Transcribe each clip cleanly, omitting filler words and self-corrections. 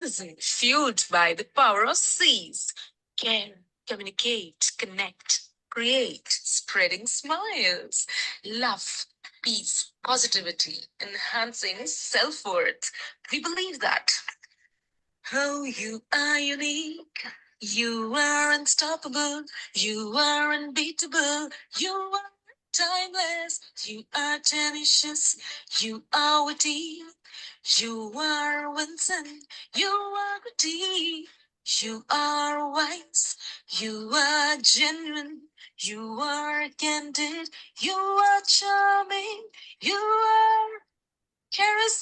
magazine fueled by the power of C's. Care, communicate, connect, create, spreading smiles, love, peace, positivity, enhancing self-worth. We believe that. Oh, you are unique. You are unstoppable. You are unbeatable. You are timeless. You are tenacious. You are witty. You are Vincent. You are witty. You are wise. You are genuine. You are candid. You are charming. You are charismatic.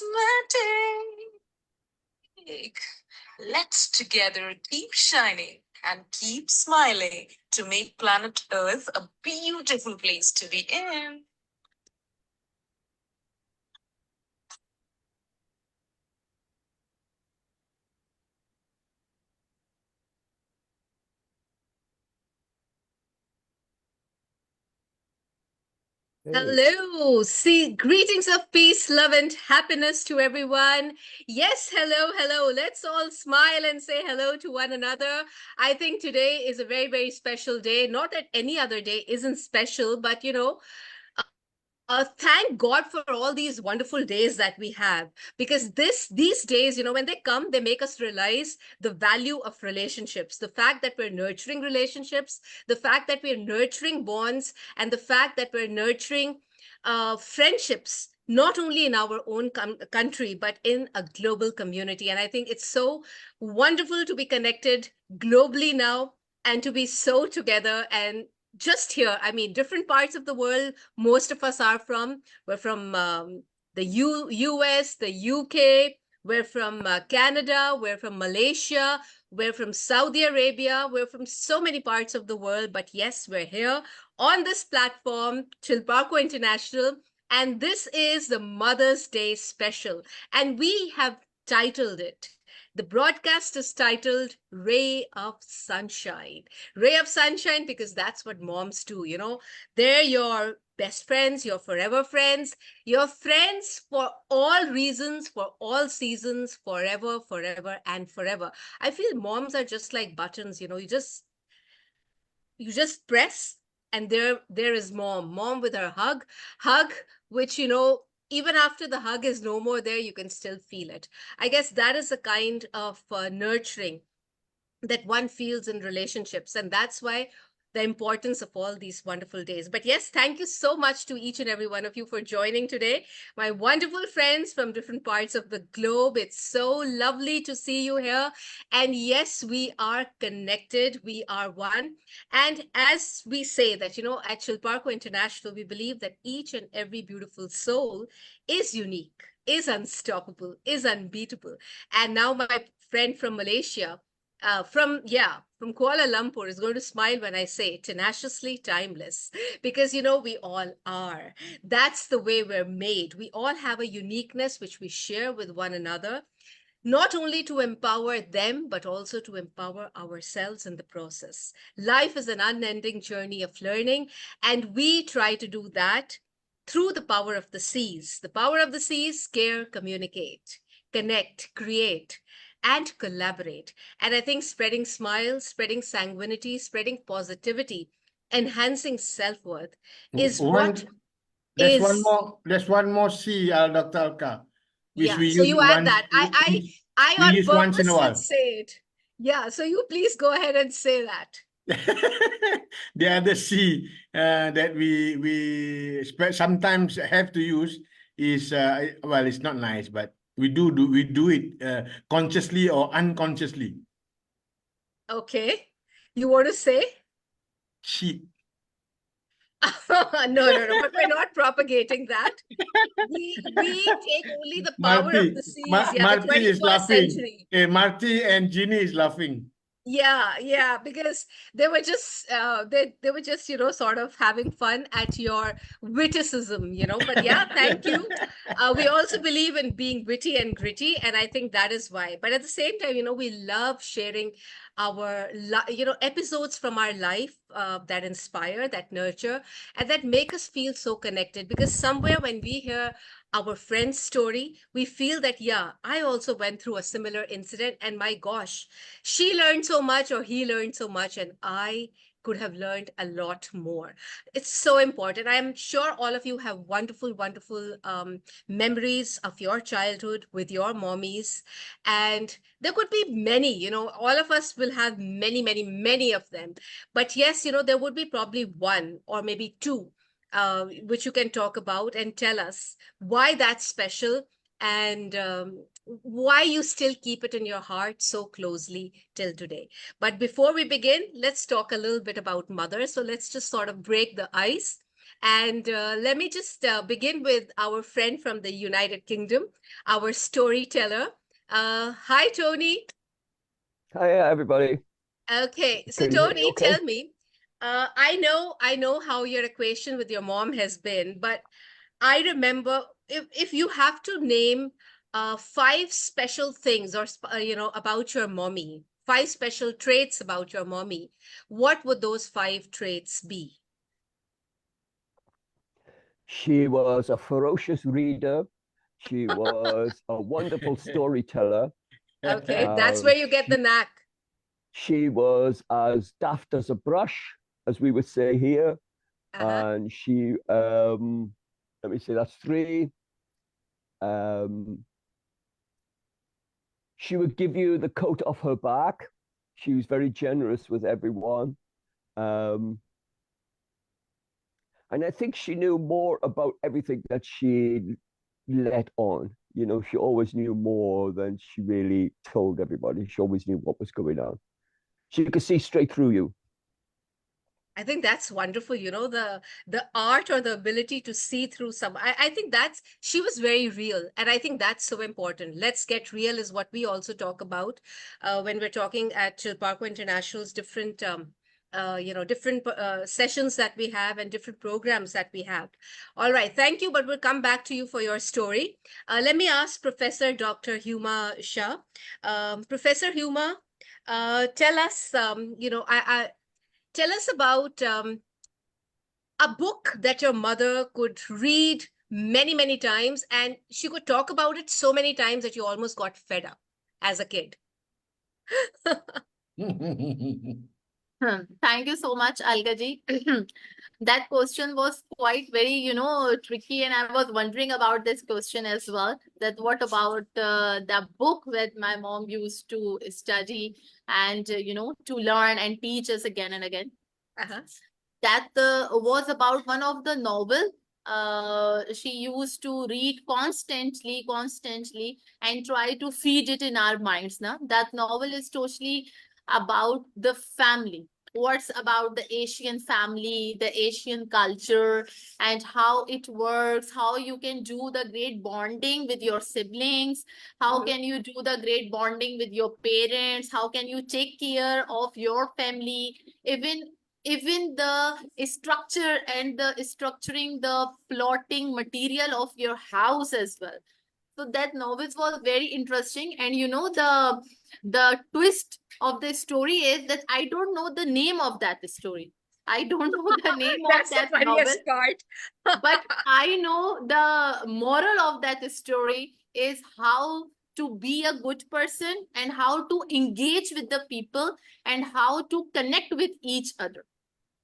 Let's together keep shining and keep smiling to make planet Earth a beautiful place to be in. Hello. See, greetings of peace, love, and happiness to everyone. Yes, hello, hello. Let's all smile and say hello to one another. I think today is a very, very special day. Not that any other day isn't special, but thank God for all these wonderful days that we have, because these days, when they come, they make us realize the value of relationships, the fact that we're nurturing relationships, the fact that we're nurturing bonds, and the fact that we're nurturing friendships, not only in our own country, but in a global community. And I think it's so wonderful to be connected globally now and to be so together and just here. I mean, different parts of the world, most of us are from. We're from the US, the UK, we're from Canada, we're from Malaysia, we're from Saudi Arabia, we're from so many parts of the world. But yes, we're here on this platform, Chilparco International, and this is the Mother's Day special. And we have titled it, the broadcast is titled Ray of Sunshine. Ray of Sunshine, because that's what moms do, They're your best friends, your forever friends, your friends for all reasons, for all seasons, forever, forever, and forever. I feel moms are just like buttons, you just press and there is mom with her hug, which even after the hug is no more there, you can still feel it. I guess that is a kind of nurturing that one feels in relationships, and that's why the importance of all these wonderful days. But yes, thank you so much to each and every one of you for joining today, my wonderful friends from different parts of the globe. It's so lovely to see you here. And yes, we are connected, we are one. And as we say that, at Chilparco International, we believe that each and every beautiful soul is unique, is unstoppable, is unbeatable. And now my friend from Malaysia, from Kuala Lumpur, is going to smile when I say tenaciously timeless, because we all are. That's the way we're made. We all have a uniqueness which we share with one another, not only to empower them, but also to empower ourselves in the process. Life is an unending journey of learning, and we try to do that through the power of the C's. The power of the C's: care, communicate, connect, create, and collaborate. And I think spreading smiles, spreading sanguinity, spreading positivity, enhancing self-worth is what There's is. one more C, Dr. Alka, which Yeah, we so use you add once. that. I We on use once in purpose a would while. say it. Yeah, so you please go ahead and say that. The other C that we sometimes have to use is well, it's not nice, but we do it consciously or unconsciously. Okay. You want to say? Shit. No, but we're not propagating that. We take only the power of the seas. Yeah, the Martie is 21st laughing. century. Martie and Ginny is laughing. Yeah, because they were just they were just sort of having fun at your witticism, But yeah, thank you. We also believe in being witty and gritty, and I think that is why. But at the same time, we love sharing our episodes from our life that inspire, that nurture, and that make us feel so connected. Because somewhere when we hear our friend's story, we feel that, yeah, I also went through a similar incident, and my gosh, she learned so much or he learned so much, and I could have learned a lot more. It's so important. I'm sure all of you have wonderful, wonderful memories of your childhood with your mommies. And there could be many, all of us will have many, many, many of them. But yes, there would be probably one or maybe two which you can talk about and tell us why that's special, and why you still keep it in your heart so closely till today. But before we begin, let's talk a little bit about mother. So let's just sort of break the ice. And let me just begin with our friend from the United Kingdom, our storyteller. Hi, Tony. Hi, everybody. Okay, so Can you hear me Tony, okay? tell me, I know how your equation with your mom has been, but I remember, if you have to name five special things or about your mommy, five special traits about your mommy, what would those five traits be? She was a ferocious reader. She was a wonderful storyteller. Okay, that's where you get the knack. She was as daft as a brush, as we would say here. Uh-huh. And she, let me see, that's three. Um, she would give you the coat off her back. She was very generous with everyone. Um, and I think she knew more about everything that she let on. You know, she always knew more than she really told everybody. She always knew what was going on. She could see straight through you. I think that's wonderful, the art or the ability to see through some. I think that's, she was very real. And I think that's so important. Let's get real is what we also talk about when we're talking at Chilparco International's different different sessions that we have and different programs that we have. All right, thank you, but we'll come back to you for your story. Let me ask Professor Dr. Huma Shah. Professor Huma, tell us, tell us about a book that your mother could read many, many times, and she could talk about it so many times that you almost got fed up as a kid. Thank you so much, Alka ji. That question was quite very, tricky, and I was wondering about this question as well. That what about the book that my mom used to study and, to learn and teach us again and again? Uh-huh. That was about one of the novel. She used to read constantly, and try to feed it in our minds. Na? That novel is totally about the family. What's about the Asian family, the Asian culture, and how it works, how you can do the great bonding with your siblings, how can you do the great bonding with your parents, how can you take care of your family, even the structure and the structuring the plotting material of your house as well. So that novel was very interesting, and the twist of the story is that I don't know the name of that story. I don't know the name of That's the that novel, funniest part. but I know the moral of that story is how to be a good person and how to engage with the people and how to connect with each other.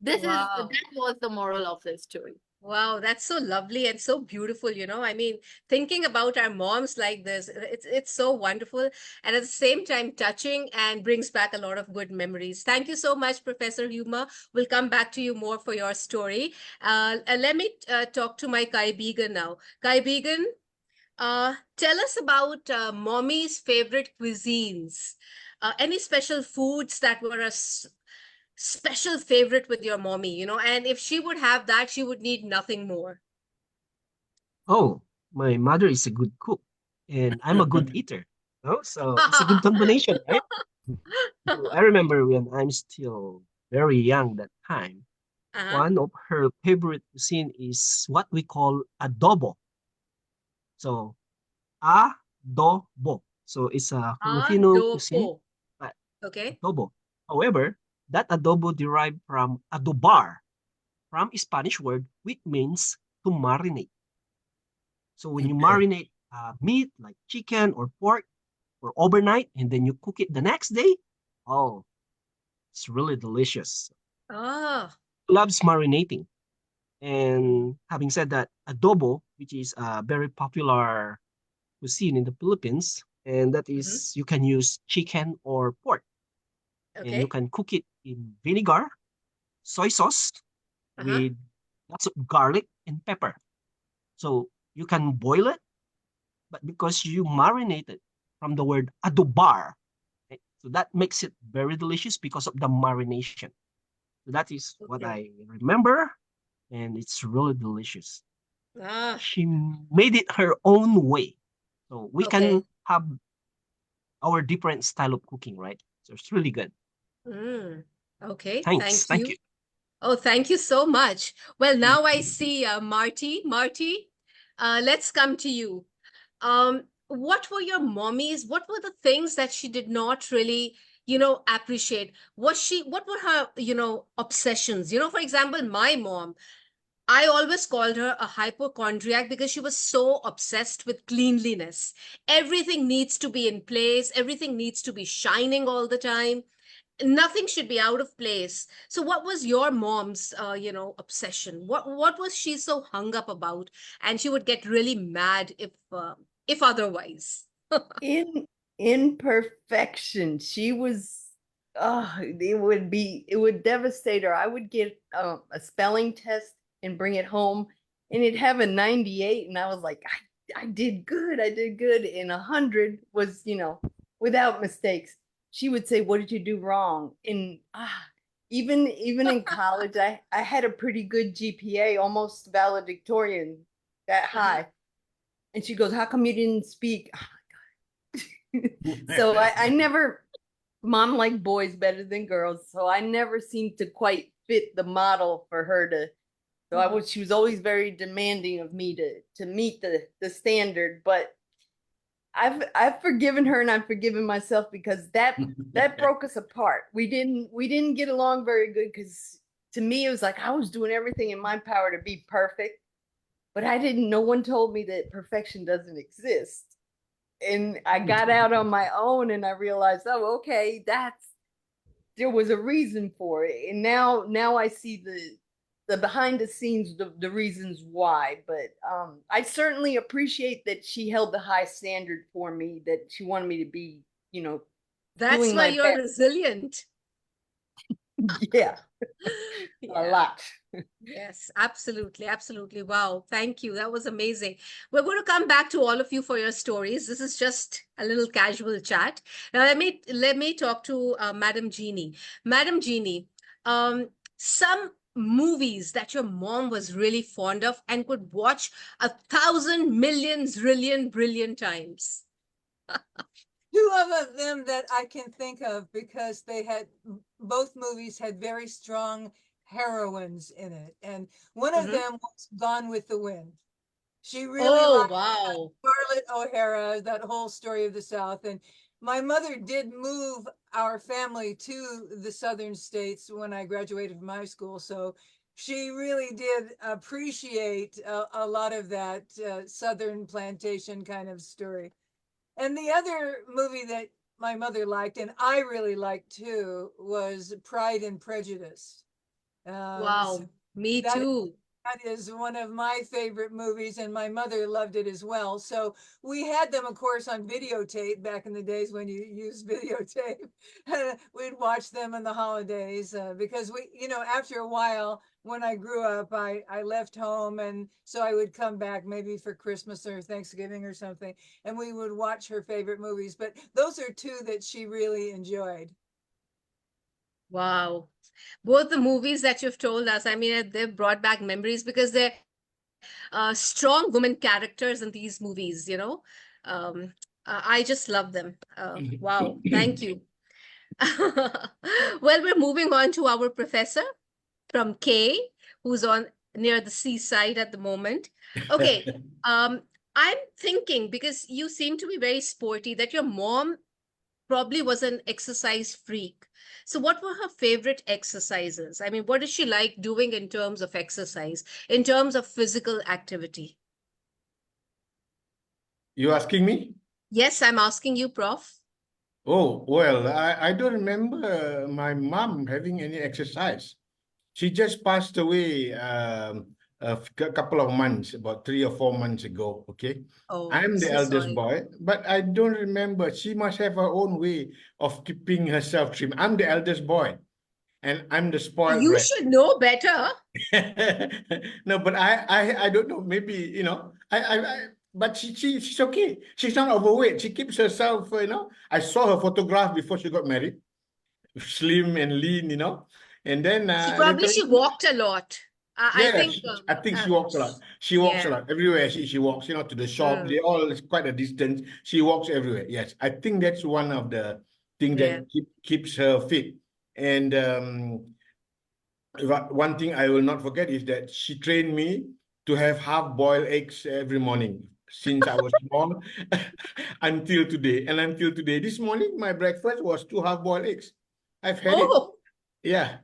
Wow. That was the moral of the story. Wow, that's so lovely and so beautiful, I mean, thinking about our moms like this, it's so wonderful, and at the same time touching, and brings back a lot of good memories. Thank you so much, Professor Huma. We'll come back to you more for your story. Let me talk to my Kai Began now. Kai Began, tell us about mommy's favorite cuisines. Any special foods that were special favorite with your mommy, and if she would have that, she would need nothing more. Oh, my mother is a good cook and I'm a good eater. No? So it's a good combination, right? So I remember when I'm still very young that time, Uh-huh. one of her favorite cuisine is what we call adobo. So adobo. So it's a Filipino cuisine, Adobo. but Okay. adobo. However, that adobo derived from adobar, from Spanish word which means to marinate. So when you marinate meat like chicken or pork for overnight and then you cook it the next day, oh, it's really delicious. Ah. Loves marinating. And having said that, adobo, which is a very popular cuisine in the Philippines, and that Mhm. is you can use chicken or pork, and you Okay. can cook it in vinegar, soy sauce Uh-huh. with lots of garlic and pepper. So you can boil it, but because you marinate it from the word adobar, right? So that makes it very delicious because of the marination. So that is what Okay. I remember, and it's really delicious. Ah. She made it her own way. So we can Okay. have our different style of cooking, right? So it's really good. Mm. Okay. Thanks. Thank Thank you. you. Oh, thank you so much. Well, now I see Martie. Martie, let's come to you. What were your mommies? What were the things that she did not really, appreciate? What were her, obsessions? For example, my mom, I always called her a hypochondriac because she was so obsessed with cleanliness. Everything needs to be in place, everything needs to be shining all the time. Nothing should be out of place. So what was your mom's obsession? What was she so hung up about? And she would get really mad if otherwise. in imperfection. She was it would devastate her. I would get a spelling test and bring it home and it'd have a 98 and I was like, I did good. I did good. And 100 was, without mistakes. She would say, what did you do wrong? And even in college, I had a pretty good GPA, almost valedictorian, that Mhm. high. And she goes, how come you didn't speak? So I never, mom liked boys better than girls. So I never seemed to quite fit the model for her to. So she was always very demanding of me to meet the standard. But I've forgiven her and I've forgiven myself because that broke us apart. We didn't get along very good because to me it was like I was doing everything in my power to be perfect, but I didn't. No one told me that perfection doesn't exist. And I got out on my own and I realized, oh, okay, there was a reason for it. And now I see the behind the scenes, the reasons why. But I certainly appreciate that she held the high standard for me, that she wanted me to be, That's doing why my you're best. resilient. Yeah, a Yeah. lot. Yes, absolutely. Absolutely. Wow. Thank you. That was amazing. We're going to come back to all of you for your stories. This is just a little casual chat. Now, let me talk to Madam Jeannie. Madam Jeannie, some movies that your mom was really fond of and could watch 1,000 million zillion brilliant times. Two of them that I can think of because both movies had very strong heroines in it. And one of Mhm. them was Gone with the Wind. She really Oh, liked wow. Scarlett O'Hara, that whole story of the South. And my mother did move our family to the southern states when I graduated from high school. So she really did appreciate a lot of that southern plantation kind of story. And the other movie that my mother liked and I really liked too was Pride and Prejudice. So Wow. Me that too. that is one of my favorite movies, and my mother loved it as well. So we had them, of course, on videotape back in the days when you used videotape. We'd watch them in the holidays because after a while, when I grew up, I left home, and so I would come back maybe for Christmas or Thanksgiving or something, and we would watch her favorite movies. But those are two that she really enjoyed. Wow. Both the movies that you've told us, I mean, they've brought back memories because they're strong women characters in these movies. Um, I just love them. Wow. Thank you. Well, we're moving on to our professor from K, who's on near the seaside at the moment. Okay. I'm thinking because you seem to be very sporty that your mom probably was an exercise freak. So, what were her favorite exercises? I mean, what did she like doing in terms of exercise, in terms of physical activity? You asking me? Yes, I'm asking you, Prof. Oh, well, I don't remember my mom having any exercise. She just passed away a couple of months, about 3 or 4 months ago. Okay. Oh, I'm the so eldest sorry. boy, but I don't remember. She must have her own way of keeping herself trim. I'm the eldest boy, and I'm the spoiled You brat. should know better. No, but I don't know. Maybe, but she's okay. She's not overweight. She keeps herself, I saw her photograph before she got married, slim and lean, and then She probably later, she walked a lot. I yeah, think I think she walks a lot. She walks a yeah. lot everywhere. She walks, to the shop. Mm, They all it's quite a distance. She walks everywhere. Yes, I think that's one of the things yeah. that keeps her fit. And one thing I will not forget is that she trained me to have half-boiled eggs every morning since I was small until today. And until today, this morning, my breakfast was 2 half-boiled eggs. I've had it. Oh, Yeah.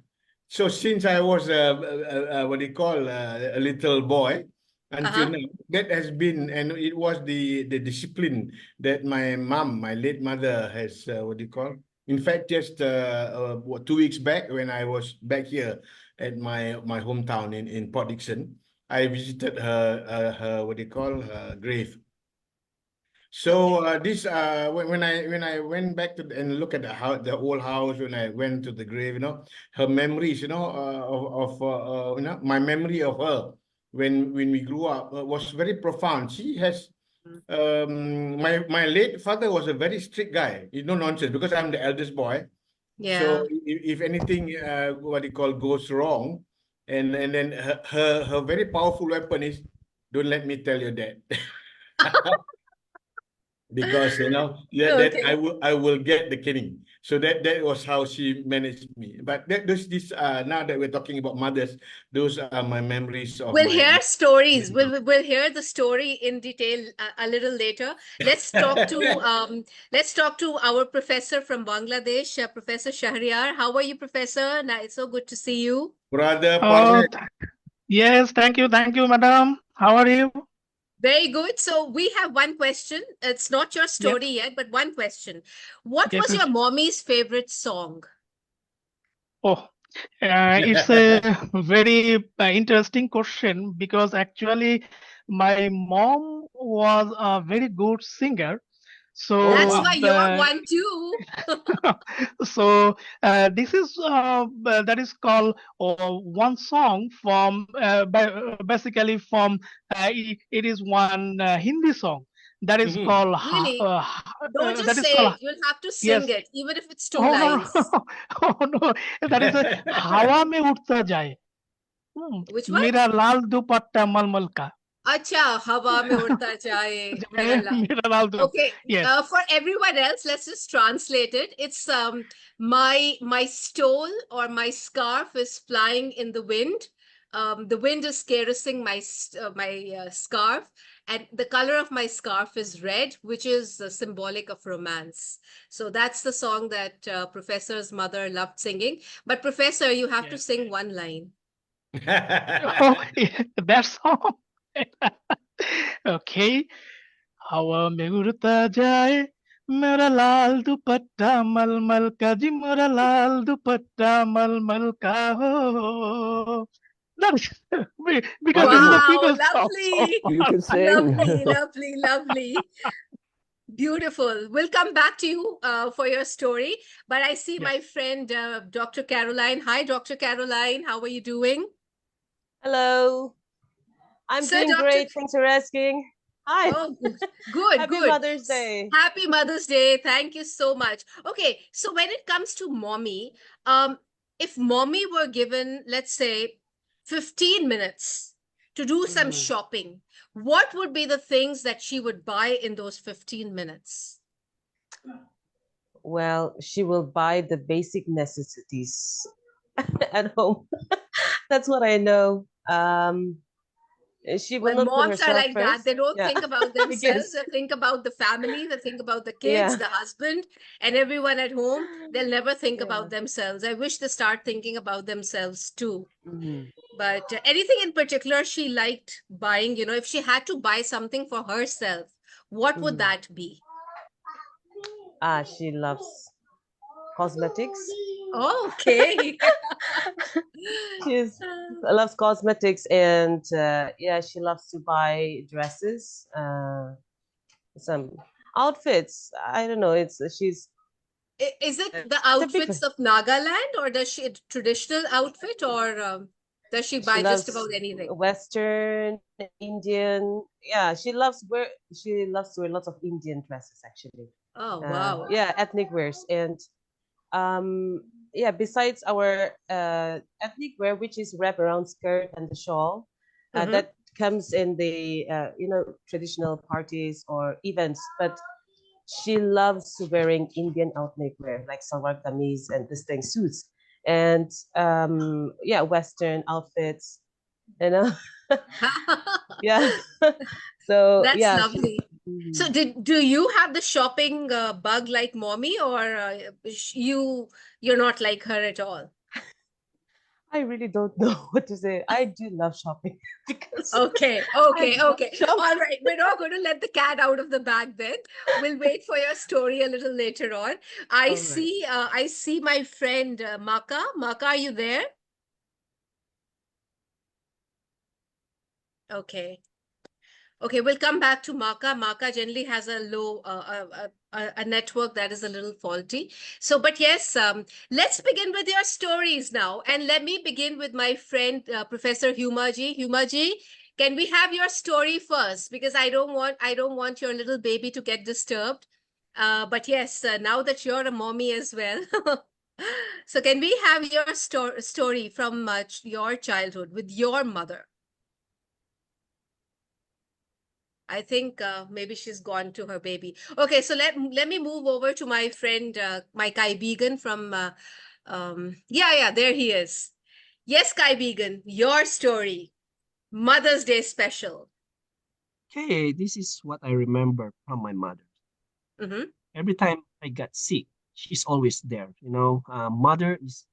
So since I was what do you call a little boy until uh-huh. now, that has been, and it was the discipline that my mom, my late mother, has what do you call? In fact, just 2 weeks back, when I was back here at my hometown in Port Dickson, I visited her what do you call her grave. So Okay. this when I went back to and look at the old house, when I went to the grave, her memories, of my memory of her when we grew up was very profound. She has Mm. my late father was a very strict guy. No nonsense, because I'm the eldest boy. So Yeah. if anything what you call goes wrong, and then her very powerful weapon is, don't let me tell your dad. Because that Okay. I will get the caning. So that was how she managed me. But this now that we're talking about mothers, those are my memories of We'll my. hear stories. We'll hear the story in detail a little later. Let's talk to our professor from Bangladesh, Professor Shahriar. How are you, Professor? It's so good to see you. Brother Oh, Parvez. yes, thank you, madam. How are you? Very good. So we have one question. It's not your Yes, story yet, but one question. What yes, was yes. your mommy's favorite song? Oh, it's a very interesting question because actually my mom was a very good singer. Oh That's So, why wow. you're one too. so this is that is called one song from basically from it is one Hindi song that is Mhm. called Really? Don't just that is say called it. You'll have to sing yes. it, even if it's two Oh no, no. lines. Oh no, that is a हवा में उड़ता जाए Which one? मेरा लाल दुपट्टा मलमल का Acha, hawa mein udta jaye, mera जाए laal. मेरा लाल दुपट्टा. Okay, Yes. for everyone else, let's just translate it. It's my stole or my scarf is flying in the wind. The wind is caressing my scarf, and the color of my scarf is red, which is symbolic of romance. So that's the song that Professor's mother loved singing. But Professor, you have to Yes. sing one line. Oh, yeah, that song. Okay. हवा में उड़ता जाए मेरा लाल दुपट्टा मलमल का जी मेरा लाल दुपट्टा मलमल का हो. That is because this is a Wonderful. Wow, female song. So lovely, You can lovely, sing. lovely, lovely. Beautiful. We'll come back to you for your story. But I see yes. my friend, Dr. Caroline. Hi, Dr. Caroline. How are you doing? Hello. I'm Sir, doing Dr. great. Thanks for asking. Hi. Oh, good, Happy good. Mother's Day. Happy Mother's Day. Thank you so much. Okay, so when it comes to mommy, if mommy were given, let's say, 15 minutes to do some Mhm. shopping, what would be the things that she would buy in those 15 minutes? Well, she will buy the basic necessities at home. That's what I know. She will Well, not put moms are herself like that. They first. don't Yeah. think about themselves. Because They think about the family. They think about the kids, yeah. the husband, and everyone at home. They'll never think Yeah. about themselves. I wish they start thinking about themselves too. Mhm. But anything in particular she liked buying, if she had to buy something for herself, What would Mhm. that be? She loves cosmetics. Okay. She's loves cosmetics, and yeah, she loves to buy dresses, some outfits. I don't know. It's she's Is it the she's a big outfits of Nagaland, or does she traditional outfit, or does she she buy just loves about anything? Western, Indian. Yeah, she loves to wear lots of Indian dresses actually. Oh, wow. Yeah, ethnic wears, and yeah, besides our ethnic wear, which is wraparound skirt and the shawl, Mm-hmm. that comes in the traditional parties or events, but she loves wearing Indian ethnic wear like salwar kameez and this thing suits, and yeah, Western outfits, you know. Yeah. So That's yeah, she's. lovely. So Mhm. do you have the shopping bug like mommy, or you're not like her at all? I really don't know what to say. I do love shopping because Okay, I okay, love okay. shopping. All right. We're not going to let the cat out of the bag then. We'll wait for your story a little later on. All right. I see my friend Maka. Maka, are you there? Okay. Okay, we'll come back to Maka. Maka generally has a low a network that is a little faulty. So, but yes, let's begin with your stories now. And let me begin with my friend Professor Humaji. Humaji, can we have your story first? Because I don't want your little baby to get disturbed. But yes, now that you're a mommy as well. So can we have your story from your childhood with your mother? I think maybe she's gone to her baby. Okay, so let me move over to my friend my Kai Began from yeah, there he is. Yes, Kai Began, your story. Mother's Day special. Okay, this is what I remember from my mother. Mm-hmm. Every time I got sick, she's always there. Mother is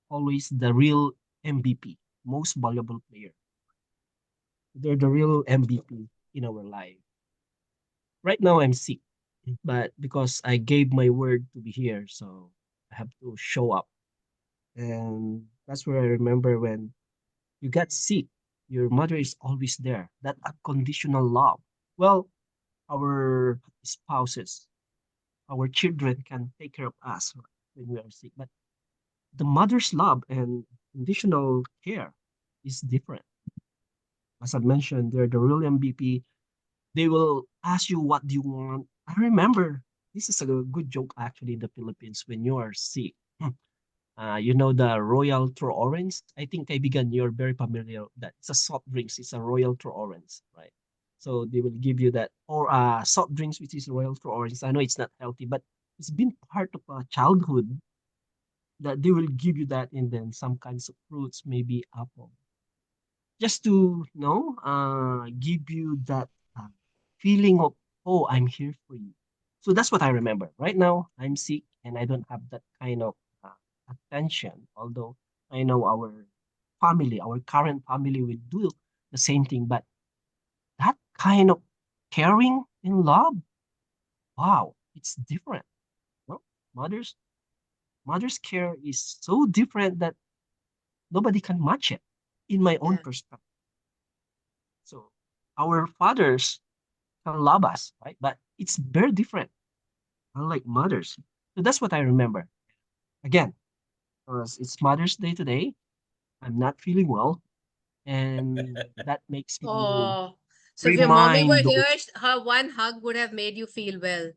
always the real MVP, most valuable player. They're the real MVP in our life. Right now, I'm sick, but because I gave my word to be here, so I have to show up. And that's where I remember when you get sick, your mother is always there. That unconditional love. Well, our spouses, our children can take care of us when we are sick, but the mother's love and conditional care is different. As I mentioned, they're the real MVP. They will ask you what do you want. I remember this is a good joke actually in the Philippines when you are sick. The Royal True Orange. I think I began you're very familiar that it's a soft drinks. It's a Royal True Orange, right? So they will give you that or soft drinks which is Royal True Orange. I know it's not healthy, but it's been part of childhood that they will give you that and then some kinds of fruits, maybe apple, just to give you that uh, feeling of, oh, I'm here for you. So that's what I remember. Right now, I'm sick and I don't have that kind of attention. Although I know our family, our current family, will do the same thing, but that kind of caring and love, wow, it's different. No, mother's mother's care is so different that nobody can match it, in my own Yeah. perspective. So our fathers can love us, right? But it's very different, unlike mothers. So that's what I remember. Again, because it's Mother's Day today, I'm not feeling well, and that makes me Oh, so if your mommy were remind here, those. her one hug would have made you feel well,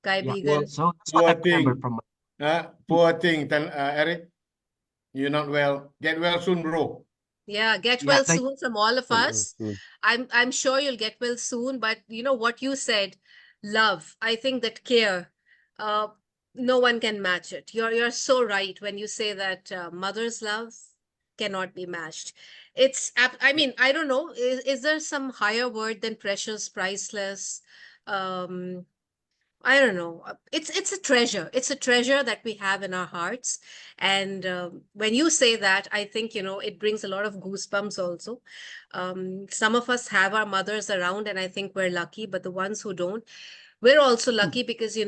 Kai Yeah, Poor, Began. so that's what I poor remember thing. from my. Poor thing, Eric. You're not well. Get well soon, bro. Yeah, get Yeah, well thank. soon from all of Get well us. soon. I'm sure you'll get well soon, but you know what you said, love. I think that care, uh, no one can match it. You're so right when you say that mother's love cannot be matched. I mean, I don't know, is there some higher word than precious, priceless? Um, I don't know. It's a treasure. It's a treasure that we have in our hearts. And when you say that, I think, it brings a lot of goosebumps also. Some of us have our mothers around, and I think we're lucky, but the ones who don't, we're also lucky because,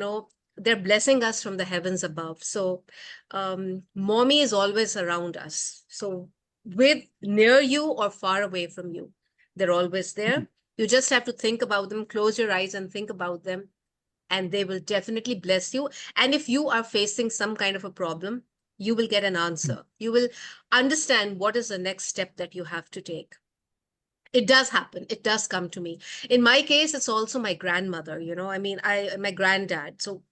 they're blessing us from the heavens above. So, mommy is always around us. So, with near you or far away from you, they're always there. You just have to think about them, close your eyes and think about them, and they will definitely bless you. And if you are facing some kind of a problem, you will get an answer. You will understand what is the next step that you have to take. It does happen. It does come to me. In my case, it's also my grandmother, I mean, my granddad. So,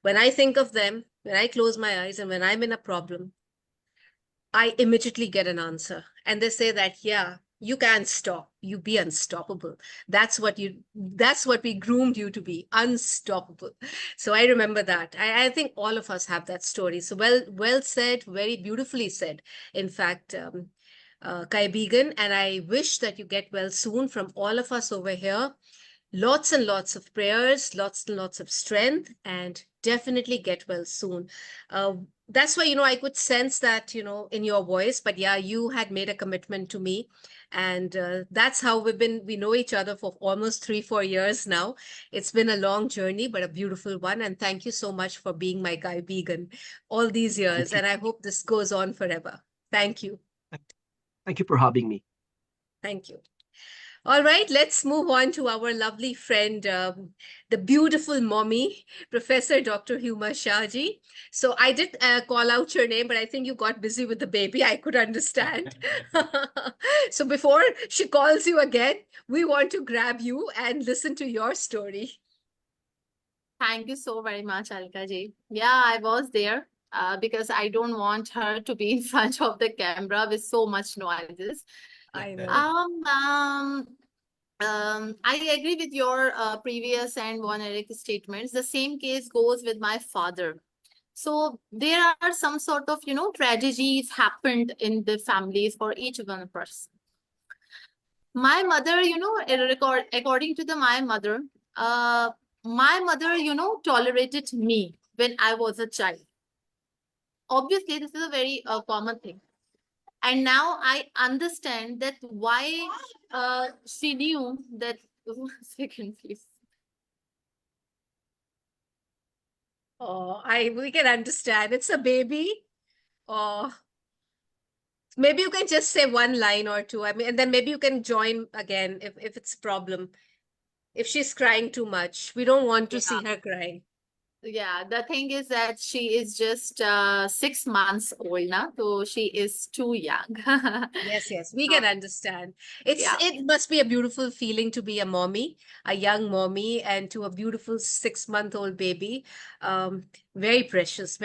when I think of them, when I close my eyes and when I'm in a problem, I immediately get an answer. And they say that, yeah, you can't stop. You be unstoppable. That's what we groomed you to be, unstoppable. So I remember that. I think all of us have that story. So well said, very beautifully said. In fact, Kai Began, and I wish that you get well soon from all of us over here. Lots and lots of prayers, lots and lots of strength, and definitely get well soon. That's why, I could sense that, in your voice, but yeah, you had made a commitment to me. And that's how we know each other for almost 3-4 years now. It's been a long journey, but a beautiful one. And thank you so much for being my guy vegan all these years. And I hope this goes on forever. Thank you. Thank you for having me. Thank you. All right, let's move on to our lovely friend, the beautiful mommy, Professor Dr. Huma Shahji. So I did call out your name, but I think you got busy with the baby. I could understand. So before she calls you again, we want to grab you and listen to your story. Thank you so very much, Alka ji. Yeah, I was there because I don't want her to be in front of the camera with so much noises. I know. I agree with your previous and Eric statements. The same case goes with my father. So there are some sort of, tragedies happened in the families for each one person. My mother, according to my mother, tolerated me when I was a child. Obviously, this is a very common thing. And now I understand that why she knew that. 1 second, please. Oh, we can understand. It's a baby. Oh, maybe you can just say one line or two. I mean, and then maybe you can join again if it's a problem. If she's crying too much, we don't want to see her crying. Yeah, the thing is that she is just 6 months old now, so she is too young. Yes, we can understand. It must be a beautiful feeling to be a mommy, a young mommy, and to a beautiful 6-month-old baby. Very precious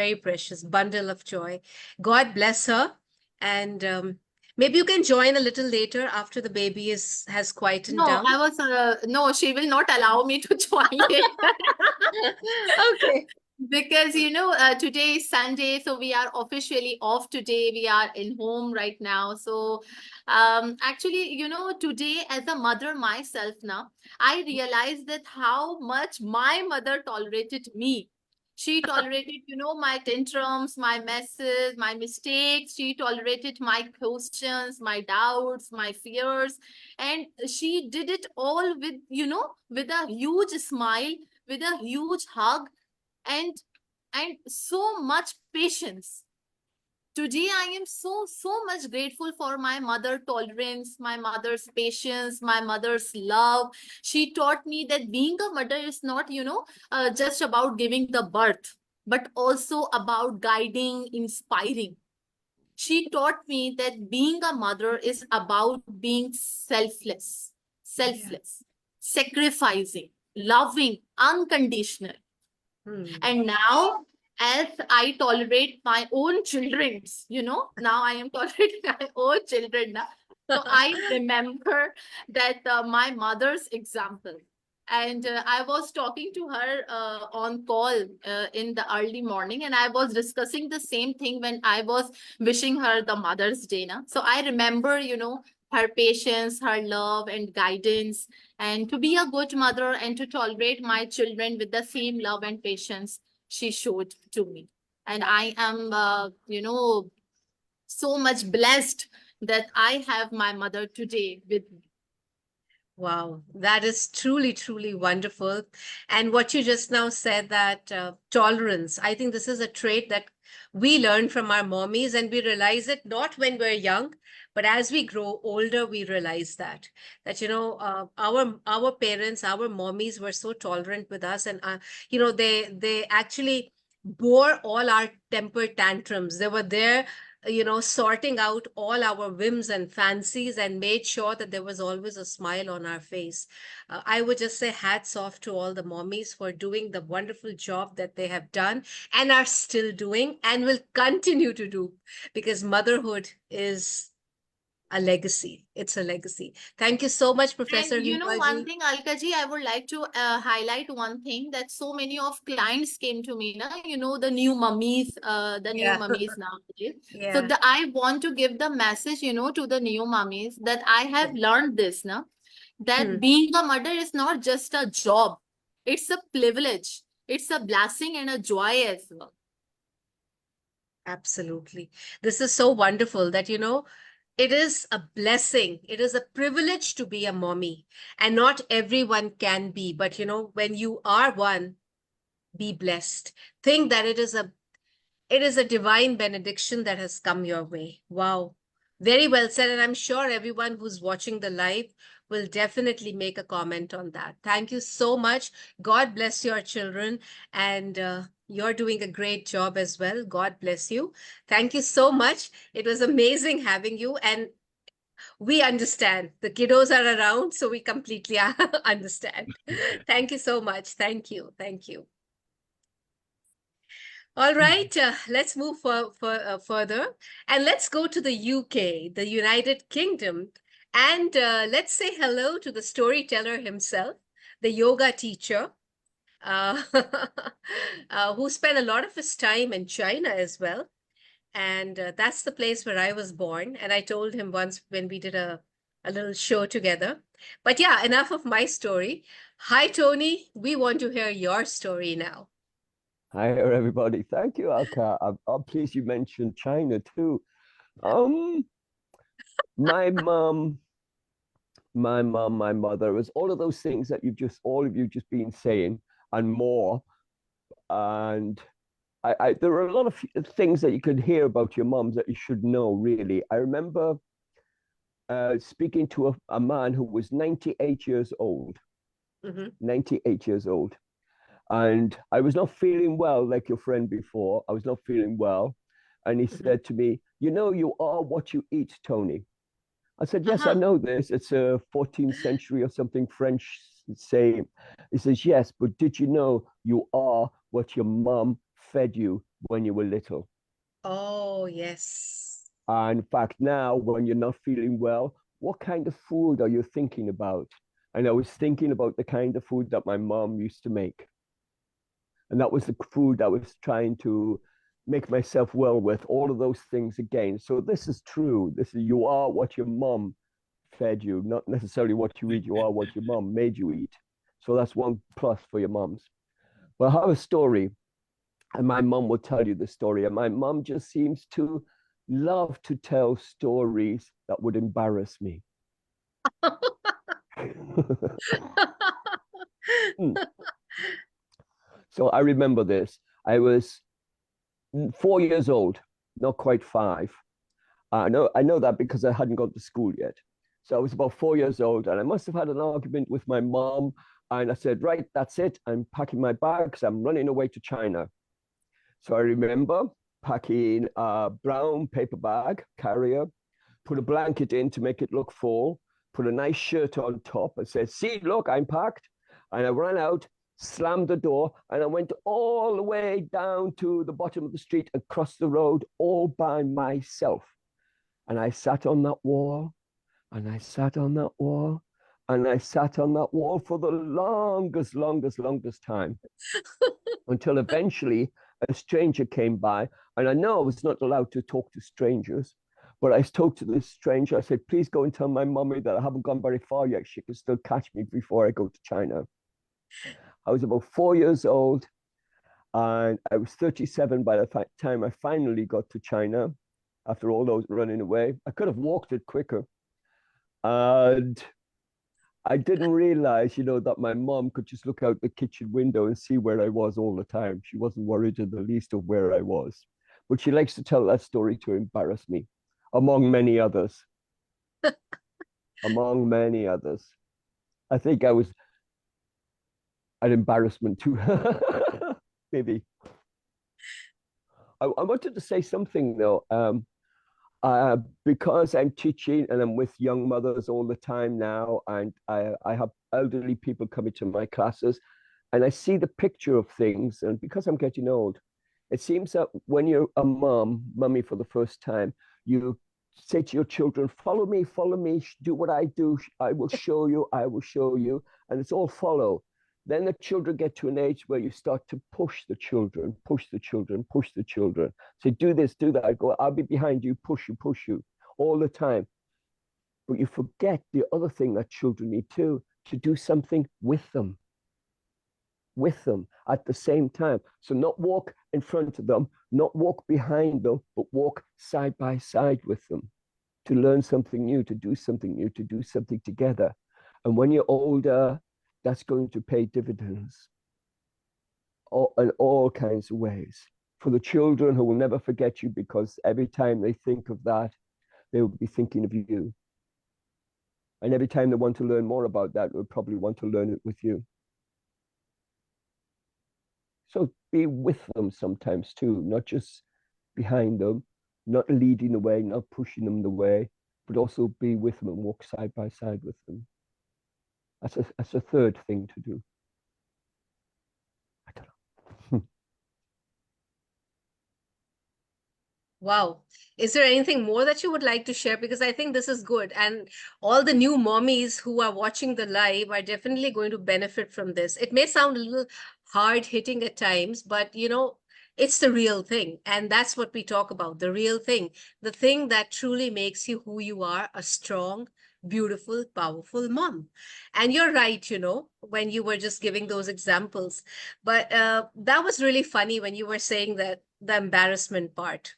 bundle of joy. God bless her. And maybe you can join a little later after the baby has quietened No, down. I was no, she will not allow me to join it. Okay. Because today is Sunday, so we are officially off today. We are in home right now. So actually, today as a mother myself now, I realized that how much my mother tolerated me. She tolerated, my tantrums, my messes, my mistakes. She tolerated my questions, my doubts, my fears. And she did it all with, with a huge smile, with a huge hug, and so much patience. Today I am so much grateful for my mother tolerance, my mother's patience, my mother's love. She taught me that being a mother is not just about giving the birth, but also about guiding, inspiring. She taught me that being a mother is about being selfless, sacrificing, loving, unconditional. And now, as I tolerate my own children, now I am tolerating my own children now. So I remember that my mother's example. And I was talking to her on call in the early morning, and I was discussing the same thing when I was wishing her the Mother's Day. Na? So I remember, her patience, her love and guidance, and to be a good mother and to tolerate my children with the same love and patience she showed to me. And I am, so much blessed that I have my mother today with me. Wow, that is truly, truly wonderful. And what you just now said, that tolerance, I think this is a trait that we learn from our mommies, and we realize it not when we're young, but as we grow older, we realize that our parents, our mommies were so tolerant with us, and they actually bore all our temper tantrums. They were there, sorting out all our whims and fancies, and made sure that there was always a smile on our face. I would just say hats off to all the mommies for doing the wonderful job that they have done and are still doing and will continue to do, because motherhood is a legacy. It's a legacy. Thank you so much, Professor And one Himaji. thing, Alkaji, I would like to highlight one thing, that so many of clients came to me, the new mummies, Yeah. nowadays. So Yeah. I want to give the message, to the new mummies, that I have learned this, that being a mother is not just a job, it's a privilege, it's a blessing and a joy as well. Absolutely. This is so wonderful that, it is a blessing. It is a privilege to be a mommy, and not everyone can be. But, when you are one, be blessed. Think that it is a divine benediction that has come your way. Wow. Very well said. And I'm sure everyone who's watching the live will definitely make a comment on that. Thank you so much. God bless your children. And you're doing a great job as well. God bless you. Thank you so much. It was amazing having you. And we understand the kiddos are around, so we completely understand. Thank you so much. Thank you. Thank you. All right, let's move further, and let's go to the UK, the United Kingdom, and let's say hello to the storyteller himself, the yoga teacher, uh, who spent a lot of his time in China as well. And that's the place where I was born. And I told him once when we did a little show together. But yeah, enough of my story. Hi, Tony. We want to hear your story now. Hi, everybody. Thank you, Alka. I'm pleased you mentioned China too. My mom, my mother, it was all of those things that all of you just been saying and more. And there are a lot of things that you could hear about your moms that you should know, really. I remember speaking to a man who was 98 years old. 98 years old. And I was not feeling well, like your friend before. I was not feeling well. And he said to me, you are what you eat, Tony. I said, yes, I know this. It's a 14th century or something French saying. He says, yes, but did you know you are what your mom fed you when you were little? Oh, yes. And in fact, now when you're not feeling well, what kind of food are you thinking about? And I was thinking about the kind of food that my mom used to make. And that was the food I was trying to make myself well with, all of those things again. So this is true. You are what your mom fed you, not necessarily what you eat. You are what your mom made you eat. So that's one plus for your moms. But I have a story, and my mom will tell you the story. And my mom just seems to love to tell stories that would embarrass me. So I remember this. I was 4 years old, not quite 5. I know that because I hadn't gone to school yet. So I was about 4 years old, and I must have had an argument with my mom. And I said, right, that's it. I'm packing my bags. I'm running away to China. So I remember packing a brown paper bag carrier, put a blanket in to make it look full, put a nice shirt on top, and said, see, look, I'm packed. And I ran out, slammed the door, and I went all the way down to the bottom of the street and crossed the road all by myself. And I sat on that wall, and I sat on that wall, and I sat on that wall for the longest time until eventually a stranger came by. And I know I was not allowed to talk to strangers, But I spoke to this stranger. I said, please go and tell my mommy that I haven't gone very far yet. She can still catch me before I go to China. I was about 4 years old, and I was 37 by the time I finally got to China after all those running away. I could have walked it quicker. And I didn't realize, that my mom could just look out the kitchen window and see where I was all the time. She wasn't worried in the least of where I was. But she likes to tell that story to embarrass me, among many others. Among many others. I think I was an embarrassment to her, maybe. I wanted to say something though. Because I'm teaching and I'm with young mothers all the time now, and I have elderly people coming to my classes, and I see the picture of things. And because I'm getting old, it seems that when you're a mummy for the first time, you say to your children, follow me, do what I do, I will show you, and it's all follow. Then the children get to an age where you start to push the children. Say, do this, do that. I go, I'll be behind you, push you all the time. But you forget the other thing that children need too, to do something with them at the same time. So not walk in front of them, not walk behind them, but walk side by side with them to learn something new, to do something new, to do something together. And when you're older, that's going to pay dividends in all kinds of ways. For the children who will never forget you, because every time they think of that, they will be thinking of you. And every time they want to learn more about that, they'll probably want to learn it with you. So be with them sometimes too, not just behind them, not leading the way, not pushing them the way, but also be with them and walk side by side with them. That's a third thing to do. I don't know. Wow. Is there anything more that you would like to share? Because I think this is good. And all the new mommies who are watching the live are definitely going to benefit from this. It may sound a little hard hitting at times, but it's the real thing. And that's what we talk about, the real thing, the thing that truly makes you who you are, a strong, beautiful, powerful mom. And you're right, when you were just giving those examples. But that was really funny when you were saying that the embarrassment part.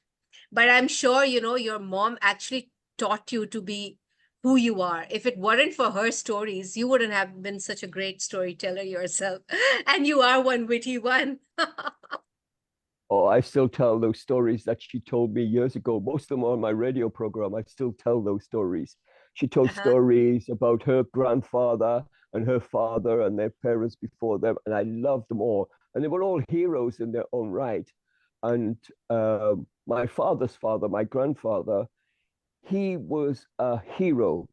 But I'm sure, your mom actually taught you to be who you are. If it weren't for her stories, you wouldn't have been such a great storyteller yourself. And you are one witty one. Oh, I still tell those stories that she told me years ago. Most of them are on my radio program. I still tell those stories. She told stories about her grandfather and her father and their parents before them, and I loved them all. And they were all heroes in their own right. And my father's father, my grandfather, he was a hero.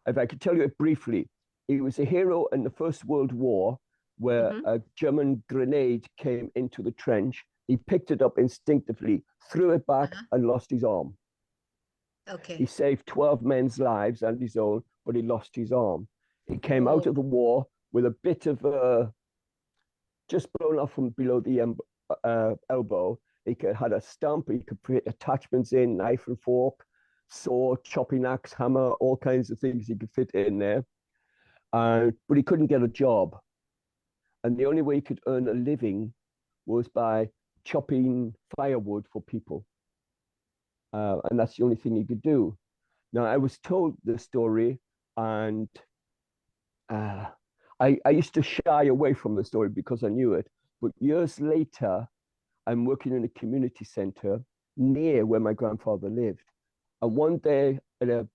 If I could tell you it briefly, he was a hero in the First World War, where a German grenade came into the trench. He picked it up instinctively, threw it back, and lost his arm. Okay. He saved 12 men's lives and his own, but he lost his arm. He came out of the war with a bit of just blown off from below the elbow. He had a stump. He could put attachments in, knife and fork, saw, chopping axe, hammer, all kinds of things he could fit in there. But he couldn't get a job. And the only way he could earn a living was by chopping firewood for people. And that's the only thing he could do. Now, I was told this story, and I used to shy away from the story because I knew it. But years later, I'm working in a community center near where my grandfather lived. And one day at a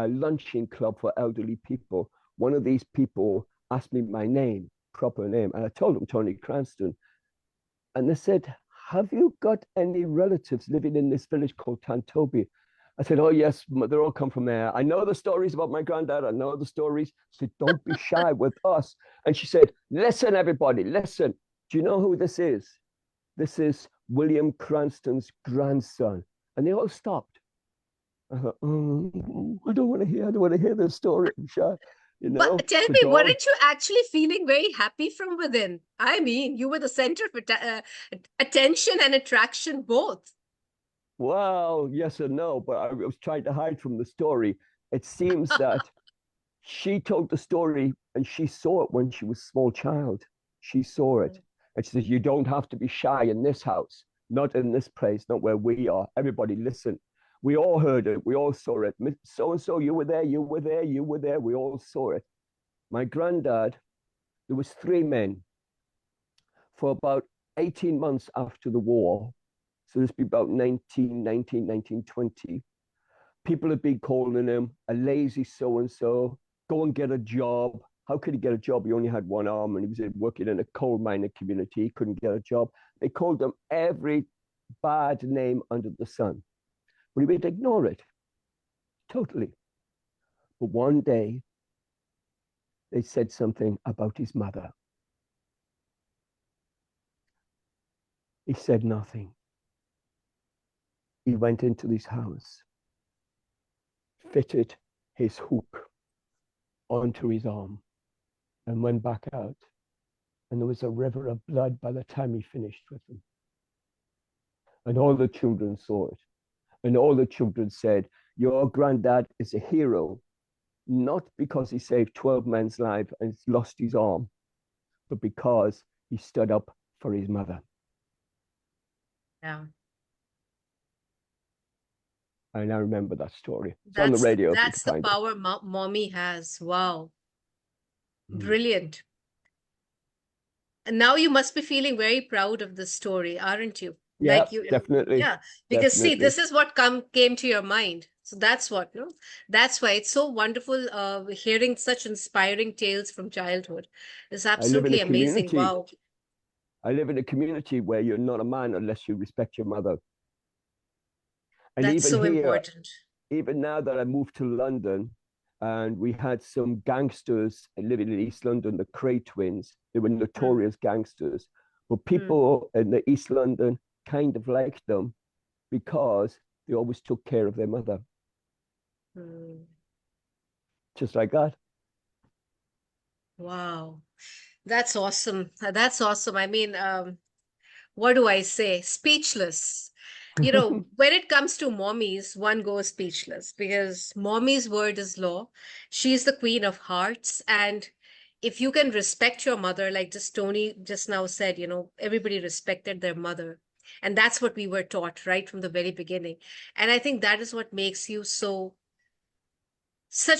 lunching club for elderly people, one of these people asked me my name, proper name, and I told them Tony Cranston. And they said, have you got any relatives living in this village called Tantobi? I said, oh yes, they all come from there. I know the stories about my granddad. I know the stories. She said, don't be shy with us. And she said, listen, everybody, listen. Do you know who this is? This is William Cranston's grandson. And they all stopped. I thought, I don't want to hear this story. I'm shy. But tell me, weren't you actually feeling very happy from within? I mean, you were the center of attention and attraction both. Well, yes and no, but I was trying to hide from the story. It seems that she told the story and she saw it when she was a small child. She saw it. And she says, you don't have to be shy in this house, not in this place, not where we are. Everybody listen. We all heard it. We all saw it. So and so, you were there, you were there, you were there. We all saw it. My granddad, there was 3 men for about 18 months after the war. So this would be about 1919, 1920. People had been calling him a lazy so-and-so, go and get a job. How could he get a job? He only had one arm and he was working in a coal mining community. He couldn't get a job. They called him every bad name under the sun, but he would ignore it totally. But one day, they said something about his mother. He said nothing. He went into his house, fitted his hook onto his arm, and went back out. And there was a river of blood by the time he finished with them. And all the children saw it. And all the children said, your granddad is a hero, not because he saved 12 men's lives and lost his arm, but because he stood up for his mother. Yeah. And I remember that story. It's on the radio. That's the power mommy has. Wow. Brilliant. And now you must be feeling very proud of this story, aren't you? Yeah, like you, definitely. Yeah, because see, Definitely. this is what came to your mind. So that's what, no? That's why it's so wonderful hearing such inspiring tales from childhood. It's absolutely amazing. Wow. I live in a community where you're not a man unless you respect your mother. And That's even so here, important. even now that I moved to London, and we had some gangsters living in East London, the Cray twins. They were notorious gangsters. But people in the East London kind of liked them because they always took care of their mother. Just like that. Wow. That's awesome. That's awesome. I mean, what do I say? Speechless. You know, when it comes to mommies, one goes speechless because mommy's word is law. She's the queen of hearts. And if you can respect your mother, like just Tony just now said, you know, everybody respected their mother. And that's what we were taught right from the very beginning. And I think that is what makes you such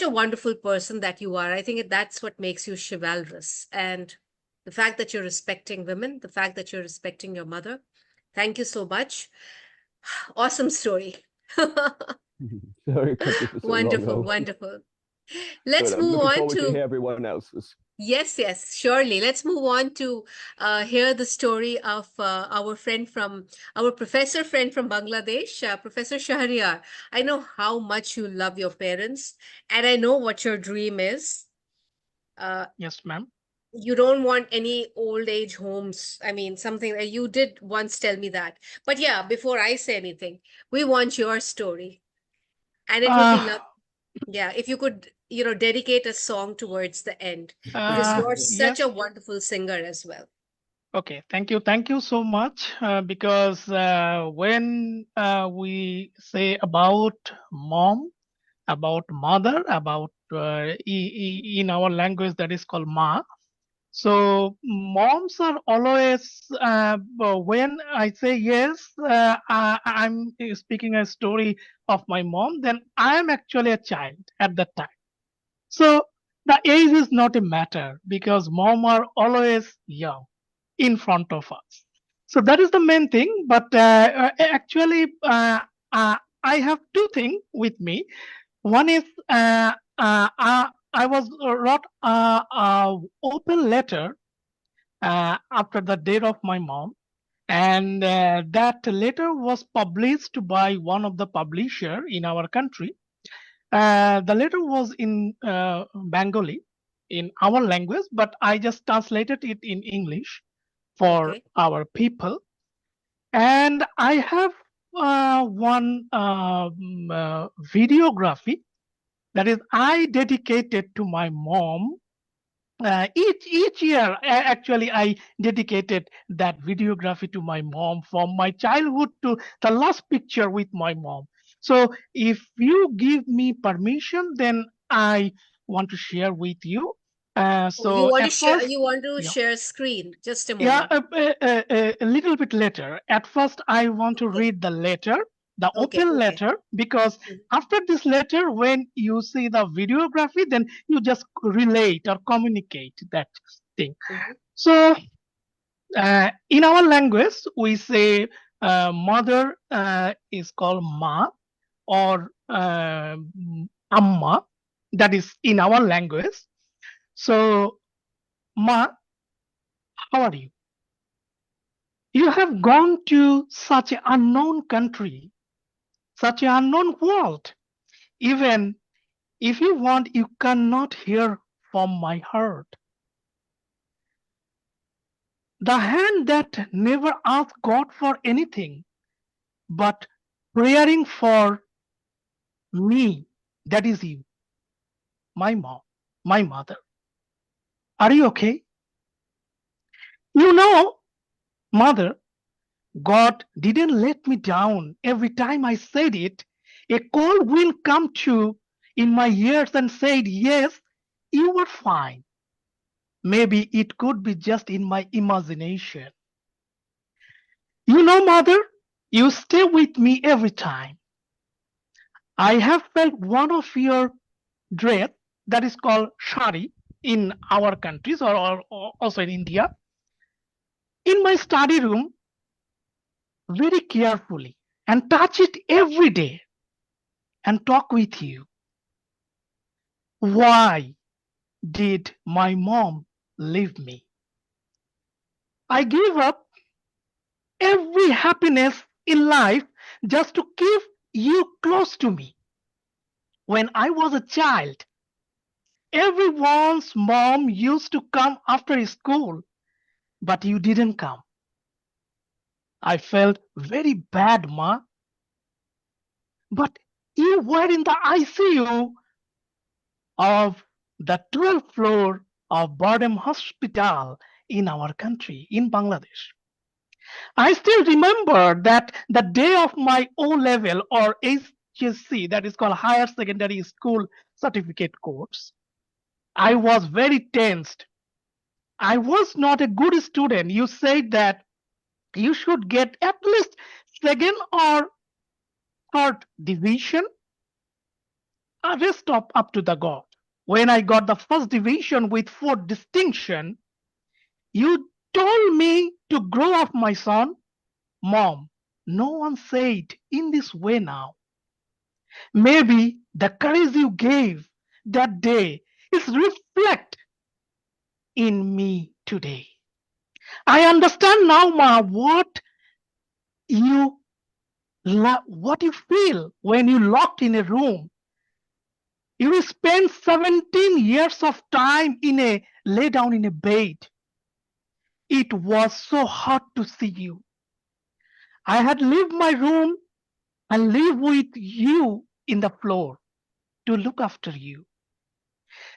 a wonderful person that you are. I think that's what makes you chivalrous. And the fact that you're respecting women, the fact that you're respecting your mother. Thank you so much. Awesome story. Sorry, cut this for so Wonderful, long. wonderful. Let's But I'm move looking on forward to to hear everyone else's. Yes, yes, surely. Let's move on to hear the story of our professor friend from Bangladesh, Professor Shahriar. I know how much you love your parents, and I know what your dream is. Yes, ma'am. You don't want any old age homes. I mean, something that you did once tell me that. But yeah, before I say anything, we want your story. And it would be lovely. Yeah, if you could, you know, dedicate a song towards the end, because you're such Yes. a wonderful singer as well. Okay, thank you. Thank you so much. Because when we say about mom, about mother, about in our language that is called ma. So moms are always, when I say yes, I'm speaking a story of my mom, then I'm actually a child at that time. So the age is not a matter because mom are always young in front of us. So that is the main thing. But actually, I have two things with me. One is I was wrote a open letter after the death of my mom, and that letter was published by one of the publisher in our country. The letter was in Bengali, in our language, but I just translated it in English for our people. And I have one videography that is I dedicated to my mom each year, actually, I dedicated that videography to my mom from my childhood to the last picture with my mom. So if you give me permission, then I want to share with you. Oh, you So want to at share? first, You want to yeah, share screen? Just a yeah, moment. a little bit later. At first, I want to Okay. read the letter, the Okay. open Okay. letter, because Mhm. after this letter, when you see the videography, then you just relate or communicate that thing. Mhm. So, in our language, we say mother is called ma or amma. That is in our language. So, ma, how are you? You have gone to such an unknown country, such an unknown world. Even if you want, you cannot hear from my heart. The hand that never asked God for anything, but praying for me, that is you, my mom, my mother. Are you okay? You know, mother, God didn't let me down. Every time I said it, a cold wind come to in my ears and said, yes, you were fine. Maybe it could be just in my imagination. You know, mother, you stay with me every time. I have felt one of your dress that is called shari in our countries or also in India in my study room very carefully and touch it every day and talk with you. Why did my mom leave me? I gave up every happiness in life just to keep you close to me. When I was a child, everyone's mom used to come after school, but you didn't come. I felt very bad, Ma. But you were in the ICU of the 12th floor of Bardem Hospital in our country, in Bangladesh. I still remember that the day of my O level or HSC, that is called Higher Secondary School Certificate course, I was very tensed. I was not a good student. You said that you should get at least second or third division. Rest up to the God. When I got the first division with 4 distinction, you told me to grow up, my son. Mom, no one said in this way now. Maybe the courage you gave that day is reflect in me today. I understand now, Ma, you what you feel when you locked in a room. You spend 17 years of time in a lay down in a bed. It was so hard to see you. I had left my room and live with you in the floor to look after you,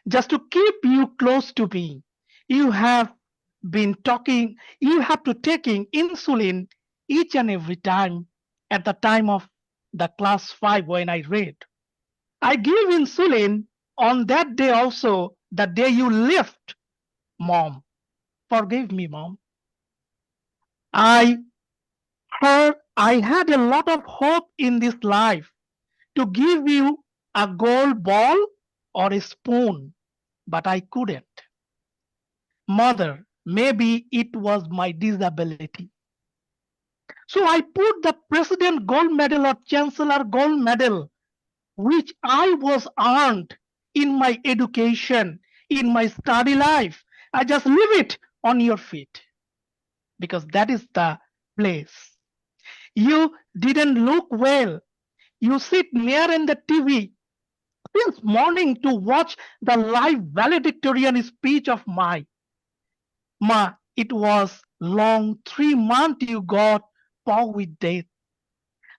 just to keep you close to me. You have you have to taking insulin each and every time at the time of the class 5 when I read. I gave insulin on that day also, the day you left, mom. Forgive me, mom. I heard I had a lot of hope in this life to give you a gold ball or a spoon, but I couldn't. Mother, maybe it was my disability. So I put the President Gold Medal or Chancellor Gold Medal, which I was earned in my education, in my study life. I just leave it on your feet because that is the place. You didn't look well. You sit near in the TV since morning to watch the live valedictorian speech of my Ma. It was long 3 months you got poor with death.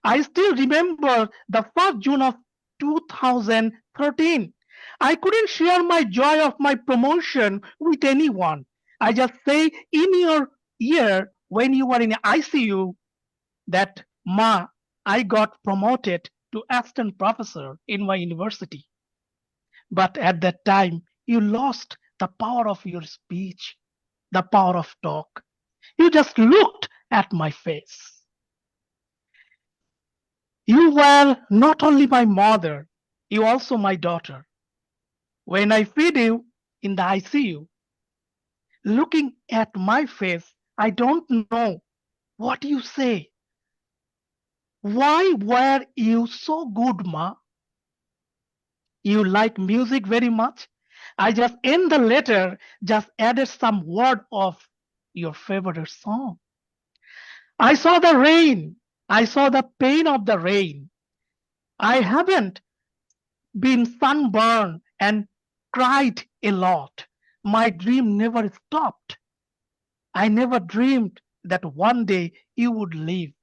I still remember the 1st June of 2013. I couldn't share my joy of my promotion with anyone. I just say in your ear when you were in ICU that, Ma, I got promoted to assistant professor in my university. But at that time, you lost the power of your speech, the power of talk. You just looked at my face. You were not only my mother, you also my daughter. When I feed you in the ICU, looking at my face, I don't know what you say. Why were you so good, Ma? You like music very much? I just in the letter just added some word of your favorite song. I saw the rain. I saw the pain of the rain. I haven't been sunburned and cried a lot. My dream never stopped. I never dreamed that one day you would leave.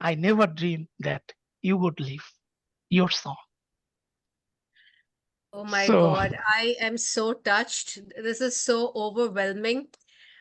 I never dreamed that you would leave. Your song. Oh my So God, I am so touched. This is so overwhelming.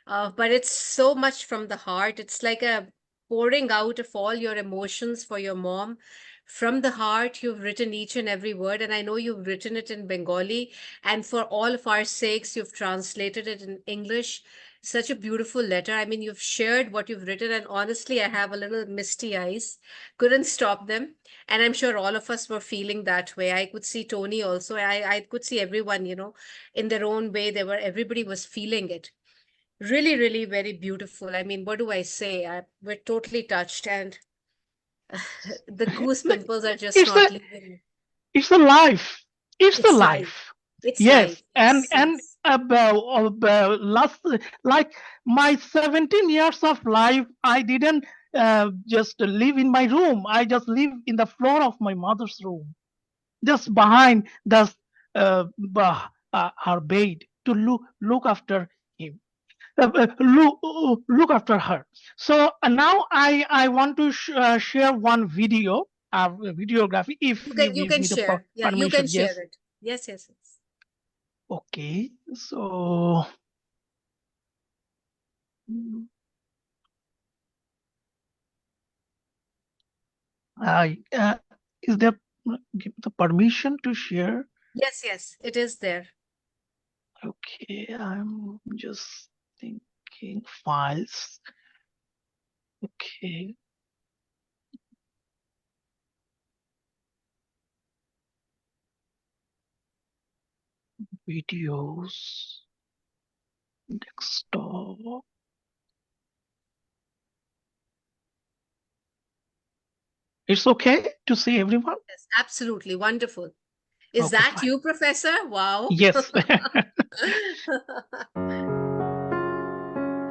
But it's so much from the heart. It's like a pouring out of all your emotions for your mom. From the heart, you've written each and every word, and I know you've written it in Bengali, and for all of our sakes, you've translated it in English. Such a beautiful letter. I mean, you've shared what you've written, and honestly, I have a little misty eyes. Couldn't stop them. And I'm sure all of us were feeling that way. I could see Tony also. I could see everyone, in their own way. Everybody was feeling it. Really, really very beautiful. I mean, what do I say? We're totally touched, and the goose pimples are just it's not a leaving. it's a life. It's the It's life. life. It's Yes, life. and Yes, yes. about last like my 17 years of life, I didn't just live in my room. I just live in the floor of my mother's room, just behind the her bed to look after him, look after her. So now I want to share one video, videography, if You you can you give can me the share. Yeah, you can permission. share Yes. it. Yes, yes, yes. Okay. So I is there give the permission to share? Yes, yes, it is there. Okay, I'm just thinking files. Okay. Videos, desktop. It's okay to see everyone? Yes, absolutely wonderful. Is Okay, that fine. you, Professor? Wow. Yes.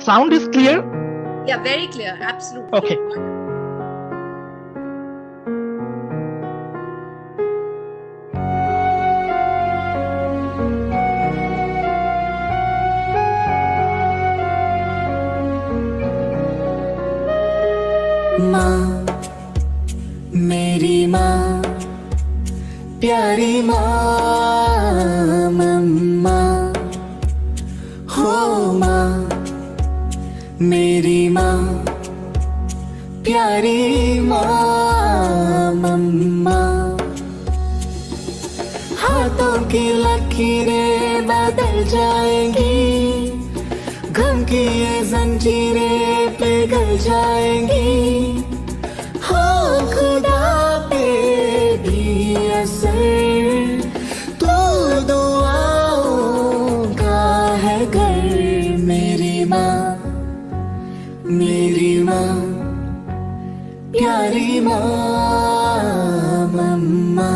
Sound is clear? Yeah, very clear. Absolutely. Okay. माँ, मेरी माँ, प्यारी माँ, मम्मा हो माँ, मेरी माँ, प्यारी माँ, मम्मा। हाथों की लकीरें बदल जाएंगी, गम की ये जंजीरें पिघल जाएंगी। हो खुदा पे भी असर, तो दुआओं का है घर। मेरी माँ, मेरी माँ, प्यारी माँ, मम्मा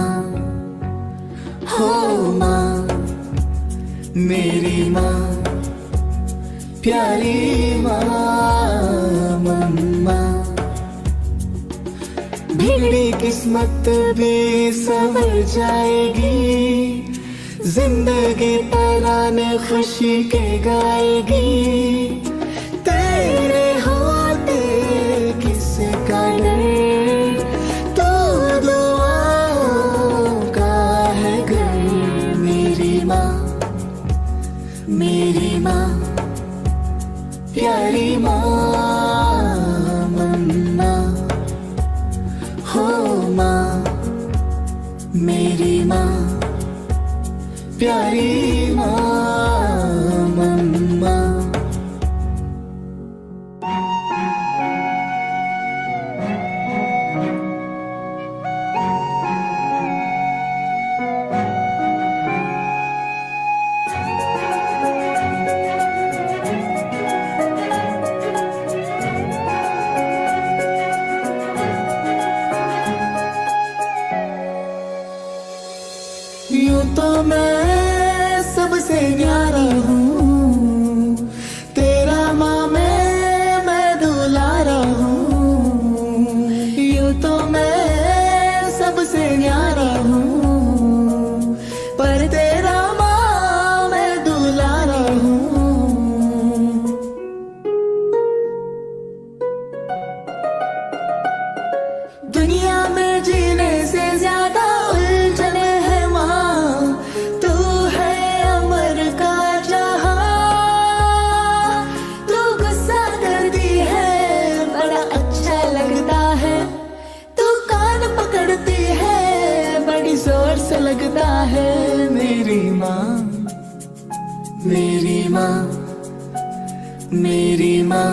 हो माँ, मेरी माँ, प्यारी माँ, मम्मा। बिगड़ी किस्मत भी संवर जाएगी, जिंदगी तराने खुशी के गाएगी। तेरे होते किसका डर, तो दुआओं का है घर। मेरी माँ प्यारी माँ मम्मा यूं तो मैं सबसे न्यारा हूँ तेरा माँ मैं दुलारा हूँ यूं तो मैं सबसे न्यारा हूँ पर तेरा माँ मैं दुलारा हूँ दुनिया में जीने से ज्यादा उलझने हैं माँ तू है अमर का जहां तू गुस्सा करती है बड़ा अच्छा लगता है तू कान पकड़ती है बड़ी जोर से लगता है मेरी माँ मेरी माँ मेरी माँ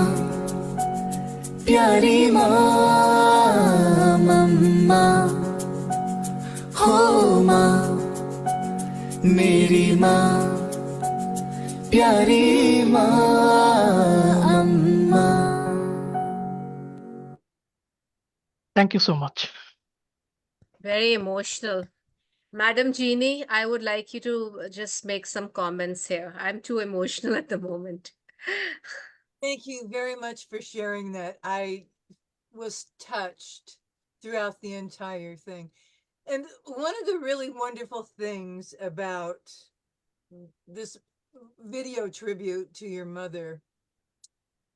प्यारी माँ मम्मा हो माँ मेरी माँ प्यारी माँ अम्मा Thank you so much. Very emotional. Madam Jeannie, I would like you to just make some comments here. I'm too emotional at the moment. Thank you very much for sharing that. I was touched throughout the entire thing. And one of the really wonderful things about this video tribute to your mother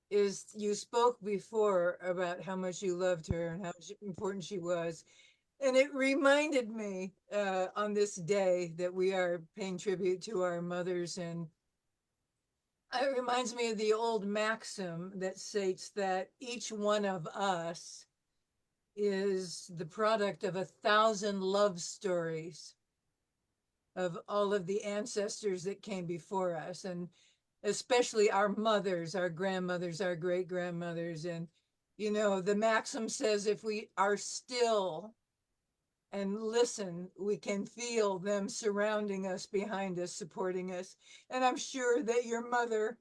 is you spoke before about how much you loved her and how important she was. And it reminded me on this day that we are paying tribute to our mothers. And it reminds me of the old maxim that states that each one of us is the product of 1,000 love stories of all of the ancestors that came before us, and especially our mothers, our grandmothers, our great grandmothers. And, you know, the maxim says if we are still and listen, we can feel them surrounding us, behind us, supporting us. And I'm sure that your mother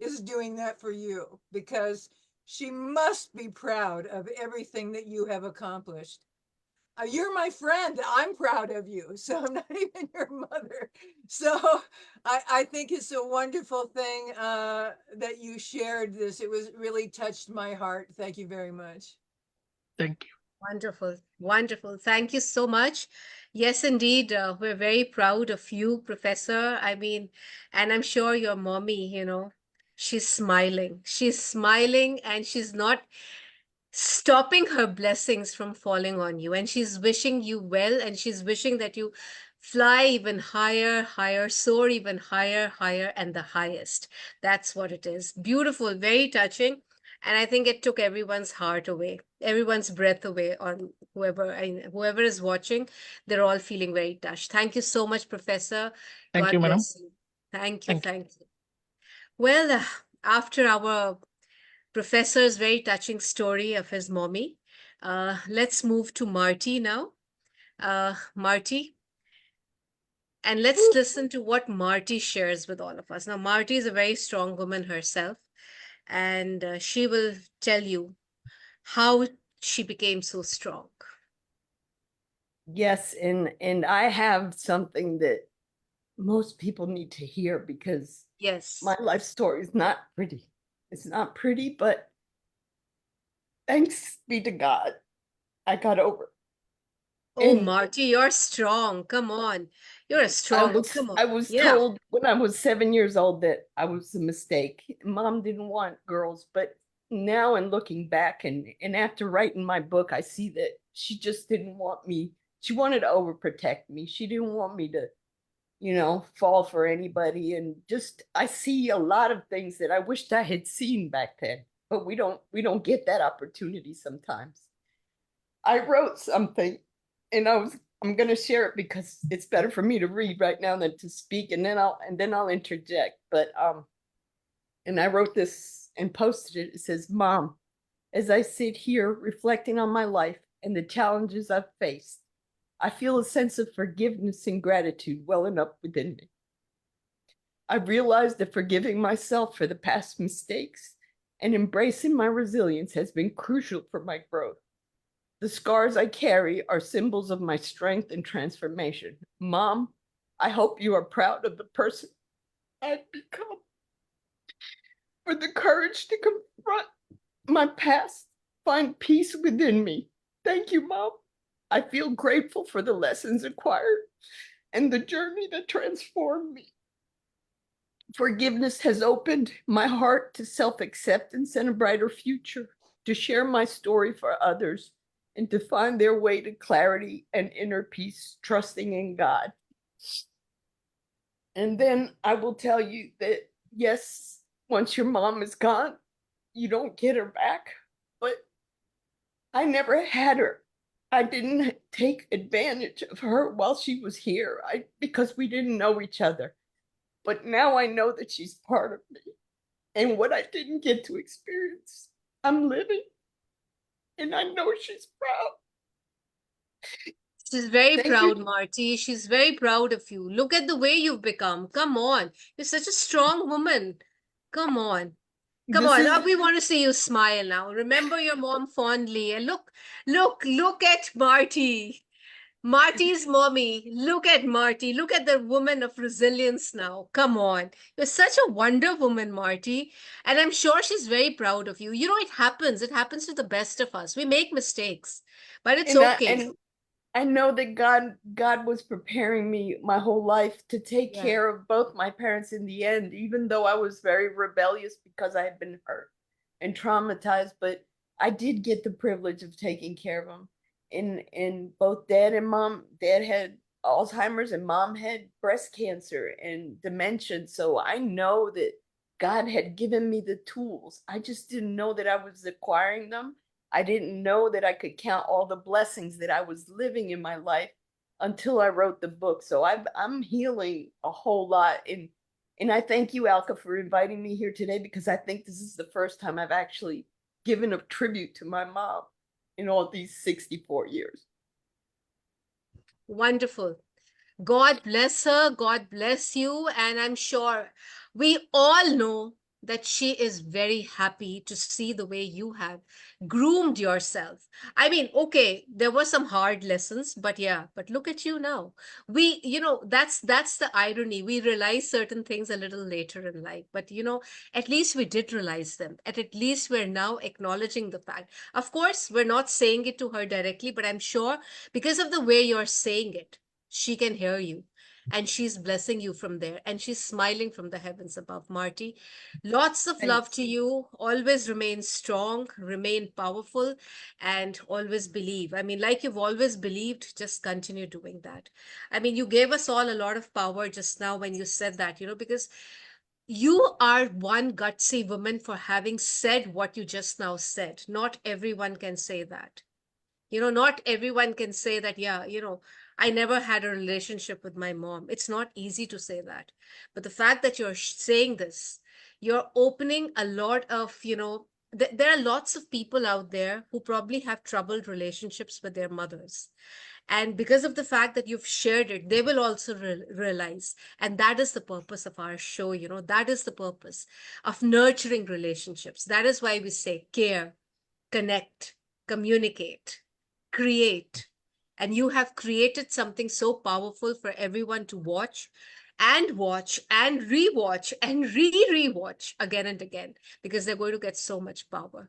is doing that for you because she must be proud of everything that you have accomplished. You're my friend. I'm proud of you. So I'm not even your mother. So I think it's a wonderful thing that you shared this. It was really touched my heart. Thank you very much. Thank you. Wonderful, wonderful. Thank you so much. Yes, indeed, we're very proud of you, Professor. I mean, and I'm sure your mommy, she's smiling. She's smiling and she's not stopping her blessings from falling on you. And she's wishing you well, and she's wishing that you fly even higher, higher, soar even higher, higher, and the highest. That's what it is. Beautiful, very touching. And I think it took everyone's heart away, everyone's breath away on whoever is watching. They're all feeling very touched. Thank you so much, Professor. Thank you, God madam. bless you. Thank you. Thank you. Thank you. Well, after our professor's very touching story of his mommy, let's move to Martie now. Martie, and let's listen to what Martie shares with all of us. Now, Martie is a very strong woman herself, and she will tell you how she became so strong. Yes, and I have something that most people need to hear because Yes. my life story is not pretty. It's not pretty, but thanks be to God, I got over. Oh, And Martie, you're strong. Come on. You're a strong. Come on. I was Yeah. told when I was 7 years old that I was a mistake. Mom didn't want girls, but now in looking back and after writing my book, I see that she just didn't want me. She wanted to overprotect me. She didn't want me to, fall for anybody. And just I see a lot of things that I wished I had seen back then, but we don't get that opportunity sometimes. I wrote something and I was I'm going to share it because it's better for me to read right now than to speak, and then I'll interject. But and I wrote this and posted it. It says, "Mom, as I sit here reflecting on my life and the challenges I've faced, I feel a sense of forgiveness and gratitude welling up within me. I've realized that forgiving myself for the past mistakes and embracing my resilience has been crucial for my growth. The scars I carry are symbols of my strength and transformation. Mom, I hope you are proud of the person I've become. For the courage to confront my past, find peace within me. Thank you, Mom. I feel grateful for the lessons acquired and the journey that transformed me. Forgiveness has opened my heart to self-acceptance and a brighter future, to share my story for others, and to find their way to clarity and inner peace, trusting in God." And then I will tell you that, yes, once your mom is gone, you don't get her back, but I never had her. I didn't take advantage of her while she was here because we didn't know each other. But now I know that she's part of me. And what I didn't get to experience, I'm living. And I know she's proud. She's very Thank proud, you. Martie. She's very proud of you. Look at the way you've become. Come on. You're such a strong woman. Come on. Come This on. is We want to see you smile now. Remember your mom fondly. And look at Martie. Martie's mommy. Look at Martie. Look at the woman of resilience now. Come on. You're such a wonder woman, Martie. And I'm sure she's very proud of you. You know, it happens. It happens to the best of us. We make mistakes, but it's okay. and I know that God was preparing me my whole life to take Yeah. care of both my parents in the end, even though I was very rebellious because I had been hurt and traumatized. But I did get the privilege of taking care of them. And both dad and mom, dad had Alzheimer's and mom had breast cancer and dementia. So I know that God had given me the tools. I just didn't know that I was acquiring them. I didn't know that I could count all the blessings that I was living in my life until I wrote the book. So I'm healing a whole lot. And I thank you, Alka, for inviting me here today, because I think this is the first time I've actually given a tribute to my mom in all these 64 years. Wonderful. God bless her. God bless you. And I'm sure we all know that she is very happy to see the way you have groomed yourself. I mean, okay, there were some hard lessons, but yeah, but look at you now. That's the irony. We realize certain things a little later in life, but at least we did realize them. And at least we're now acknowledging the fact. Of course, we're not saying it to her directly, but I'm sure because of the way you're saying it, she can hear you. And she's blessing you from there. And she's smiling from the heavens above, Martie. Lots of love to you. Always remain strong, remain powerful, and always believe. I mean, like you've always believed, just continue doing that. I mean, you gave us all a lot of power just now when you said that, because you are one gutsy woman for having said what you just now said. Not everyone can say that. Not everyone can say that, yeah, I never had a relationship with my mom. It's not easy to say that. But the fact that you're saying this, you're opening a lot of, there are lots of people out there who probably have troubled relationships with their mothers. And because of the fact that you've shared it, they will also realize. And that is the purpose of our show, that is the purpose of nurturing relationships. That is why we say care, connect, communicate, create. And you have created something so powerful for everyone to watch and rewatch and rewatch again and again, because they're going to get so much power.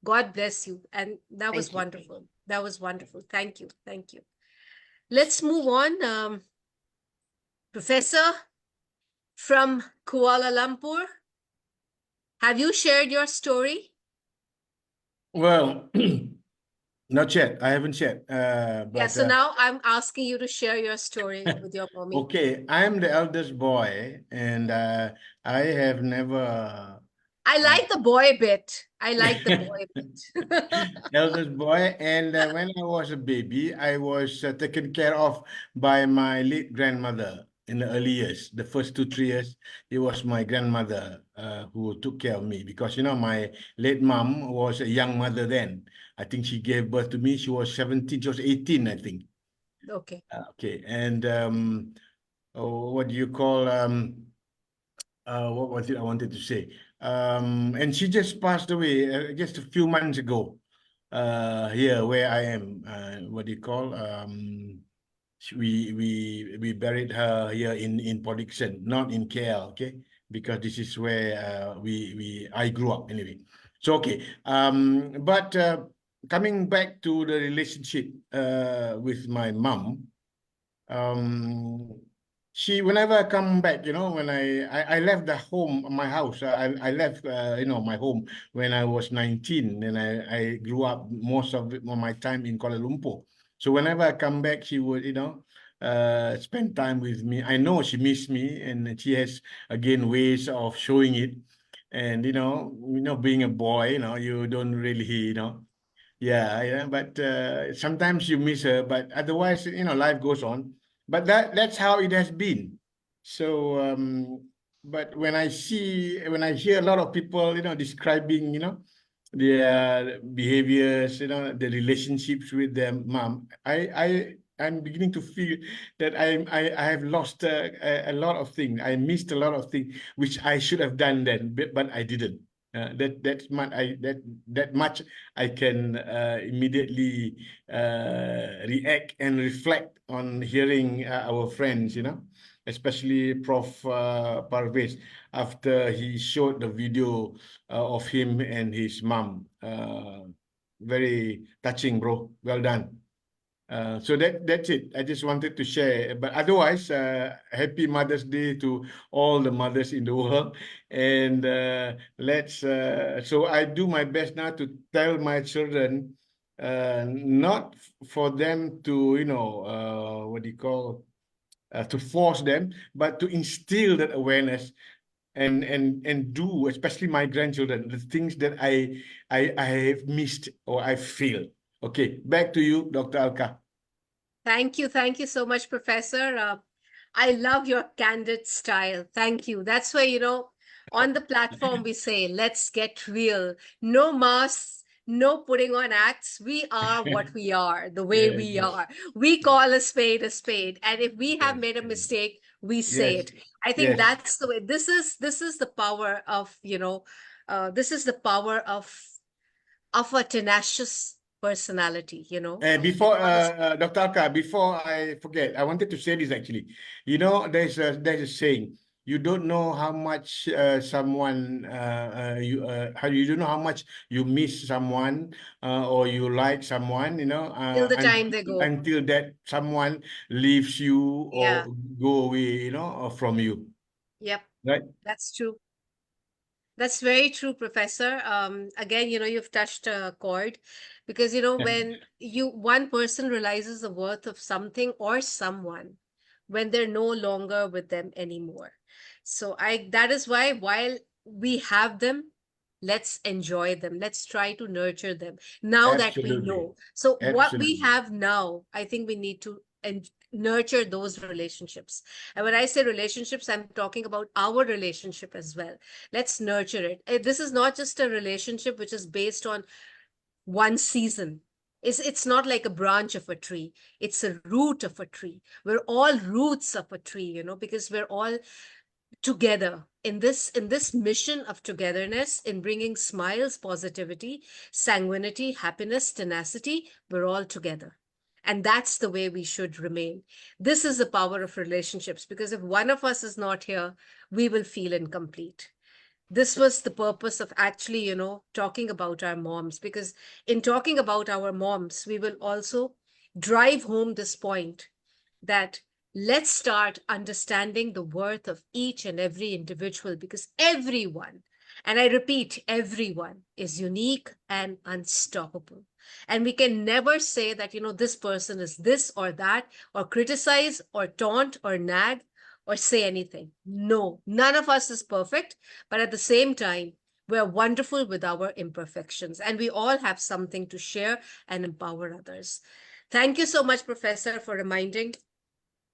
God bless you. And that was wonderful. That was wonderful. Thank you. Thank you. Let's move on. Professor from Kuala Lumpur, have you shared your story? Well, not yet. I haven't yet. Yeah, so now I'm asking you to share your story with your mommy. Okay, I'm the eldest boy, and I have never I like the boy bit. I like the boy bit. Eldest boy. And when I was a baby, I was taken care of by my late grandmother in the early years. The first 2, 3 years, it was my grandmother who took care of me because, you know, my late mom was a young mother then. I think she gave birth to me. She was 17, she was 18, I think. Okay. Okay. And what do you call, what was it I wanted to say? And she just passed away just a few months ago. Here where I am, what do you call? We buried her here in Port Dickson, not in KL, okay? Because this is where I grew up anyway. So okay, but coming back to the relationship with my mom, um whenever I come back, you know, when I left the home, my house, I left you know, my home when I was 19, and I grew up most of my time in Kuala Lumpur. So whenever I come back, she would, you know, spend time with me. I know she missed me, and she has again ways of showing it. And you know, being a boy, you know, you don't really, you know, yeah, but sometimes you miss her, but otherwise, you know, life goes on. But that's how it has been. So, but when I hear a lot of people, you know, describing, you know, their behaviors, you know, the relationships with their mom, I'm beginning to feel that I have lost a lot of things. I missed a lot of things which I should have done then, but I didn't. That much I can immediately react and reflect on hearing our friends, you know, especially Prof. Parvez, after he showed the video of him and his mom. Very touching, bro. Well done. So that's it. I just wanted to share. But otherwise, happy Mother's Day to all the mothers in the world. And let's. So I do my best now to tell my children, not for them to, you know, what do you call, to force them, but to instill that awareness and do, especially my grandchildren, the things that I have missed or I feel. Okay, back to you, Dr. Alka. Thank you so much, Professor. I love your candid style. Thank you. That's why, you know, on the platform we say, let's get real. No masks, no putting on acts. We are what we are, the way Yes, we yes, are. We call a spade a spade. And if we have yes, made a mistake, we say yes, it. I think yes. that's the way. This is the power of, you know, this is the power of a tenacious personality, you know. And before Dr. Alka, before I forget, I wanted to say this actually. You know, there's a saying. You don't know how much someone how you don't know how much you miss someone or you like someone, you know, Till the time they go. until that someone leaves you Yeah. or go away, you know, from you. Yep. Right? That's true. That's very true, Professor. Again, you know, you've touched a chord because, you know, when one person realizes the worth of something or someone when they're no longer with them anymore. So that is why while we have them, let's enjoy them. Let's try to nurture them now that we Absolutely. know. So what we Absolutely. have now, I think we need to nurture those relationships. And when I say relationships, I'm talking about our relationship as well. Let's nurture it. This is not just a relationship which is based on one season. It's not like a branch of a tree. It's a root of a tree. We're all roots of a tree, you know, because we're all together in this mission of togetherness, in bringing smiles, positivity, sanguinity, happiness, tenacity. We're all together. And that's the way we should remain. This is the power of relationships, because if one of us is not here, we will feel incomplete. This was the purpose of actually, you know, talking about our moms, because in talking about our moms, we will also drive home this point that let's start understanding the worth of each and every individual, because everyone, and I repeat, everyone is unique and unstoppable. And we can never say that, you know, this person is this or that, or criticize or taunt or nag or say anything. No, none of us is perfect. But at the same time, We're wonderful with our imperfections, and we all have something to share and empower others. Thank you so much, Professor, for reminding.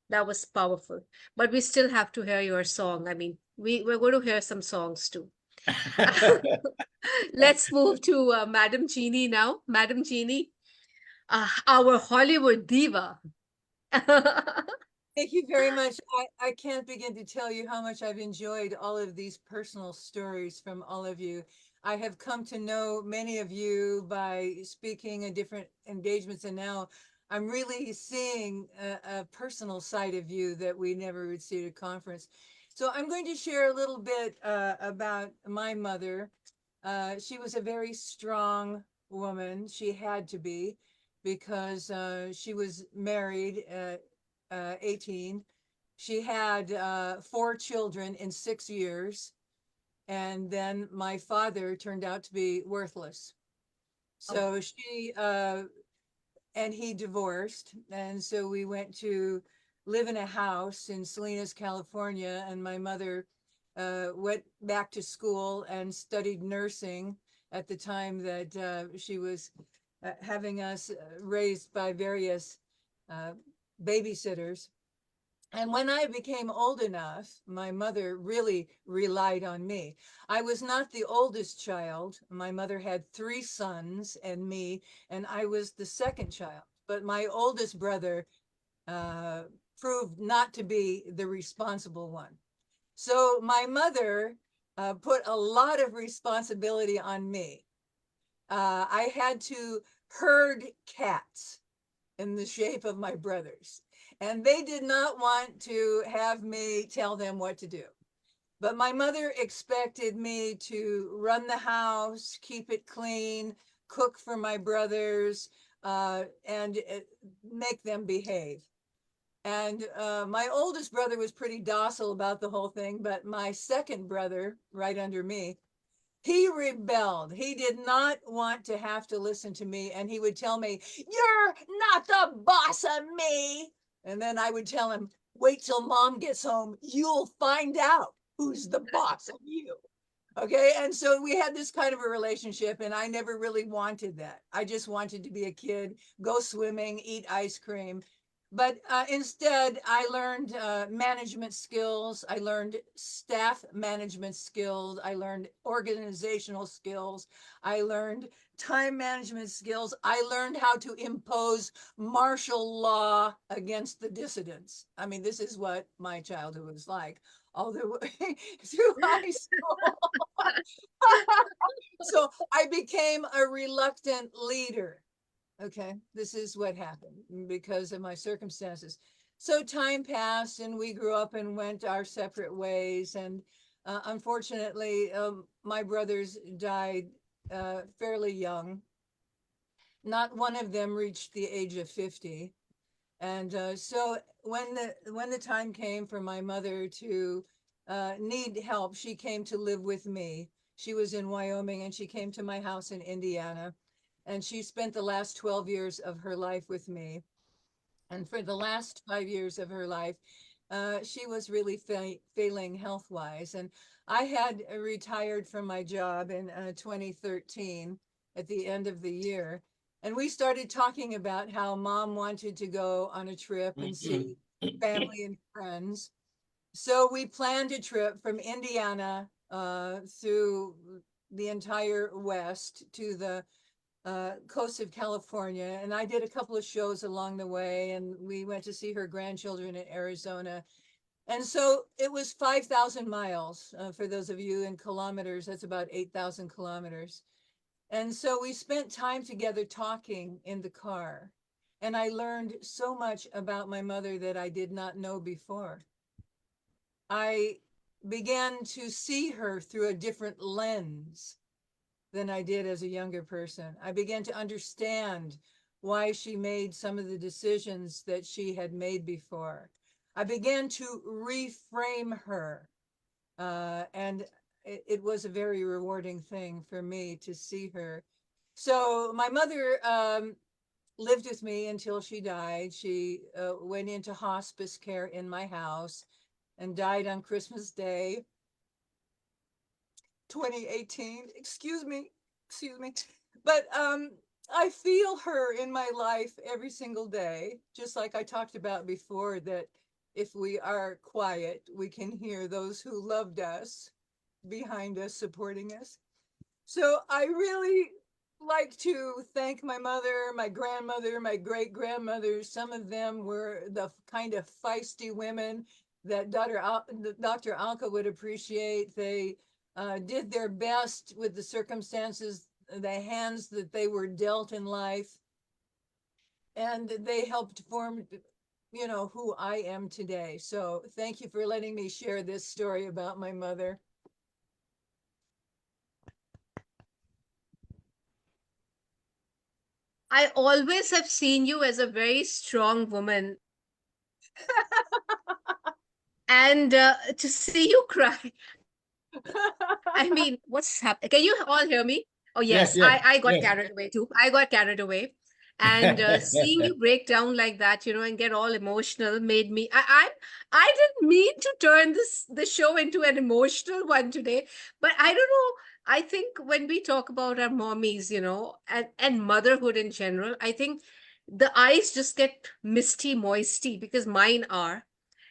That was powerful. But we still have to hear your song. I mean, we're going to hear some songs too. Let's move to Madam Jeannie now. Madam Jeannie, our Hollywood diva. Thank you very much. I can't begin to tell you how much I've enjoyed all of these personal stories from all of you. I have come to know many of you by speaking in different engagements, and now I'm really seeing a personal side of you that we never would see at a conference. So I'm going to share a little bit about my mother. She was a very strong woman. She had to be, because she was married at 18. She had 4 children in 6 years. And then my father turned out to be worthless. So she, and he divorced. And so we went to live in a house in Salinas, California. And my mother went back to school and studied nursing at the time that she was having us raised by various babysitters. And when I became old enough, my mother really relied on me. I was not the oldest child. My mother had 3 sons and me, and I was the second child. But my oldest brother proved not to be the responsible one. So my mother put a lot of responsibility on me. I had to herd cats in the shape of my brothers. And they did not want to have me tell them what to do. But my mother expected me to run the house, keep it clean, cook for my brothers, and make them behave. And my oldest brother was pretty docile about the whole thing, but my second brother, right under me, he rebelled. He did not want to have to listen to me. And he would tell me, "You're not the boss of me." And then I would tell him, "Wait till mom gets home. You'll find out who's the boss of you." Okay. And so we had this kind of a relationship, and I never really wanted that. I just wanted to be a kid, go swimming, eat ice cream. But instead, I learned management skills. I learned staff management skills. I learned organizational skills. I learned time management skills. I learned how to impose martial law against the dissidents. I mean, this is what my childhood was like all the way through high school. So I became a reluctant leader. Okay, this is what happened because of my circumstances. So time passed and we grew up and went our separate ways. And unfortunately, my brothers died fairly young. Not one of them reached the age of 50. And so when the time came for my mother to need help, she came to live with me. She was in Wyoming and she came to my house in Indiana. And she spent the last 12 years of her life with me. And for the last 5 years of her life, she was really failing health-wise. And I had retired from my job in 2013 at the end of the year. And we started talking about how mom wanted to go on a trip and see family and friends. So we planned a trip from Indiana through the entire West to the coast of California. And I did a couple of shows along the way, and we went to see her grandchildren in Arizona. And so it was 5,000 miles. For those of you in kilometers, that's about 8,000 kilometers. And so we spent time together talking in the car. And I learned so much about my mother that I did not know before. I began to see her through a different lens than I did as a younger person. I began to understand why she made some of the decisions that she had made before. I began to reframe her. And it was a very rewarding thing for me to see her. So my mother lived with me until she died. She went into hospice care in my house and died on Christmas Day. 2018. Excuse me. But I feel her in my life every single day, just like I talked about before, that if we are quiet, we can hear those who loved us behind us, supporting us. So I really like to thank my mother, my grandmother, my great grandmother. Some of them were the kind of feisty women that Dr. Alka would appreciate. They did their best with the circumstances, the hands that they were dealt in life, and they helped form, who I am today. So thank you for letting me share this story about my mother. I always have seen you as a very strong woman. And to see you cry, I mean, what's happening? Can you all hear me? Oh, Yes, yes, yes, I got yes. carried away too. I got carried away. And seeing you break down like that, and get all emotional made me, I didn't mean to turn the show into an emotional one today, but I don't know. I think when we talk about our mommies, and motherhood in general, I think the eyes just get misty, moisty because mine are.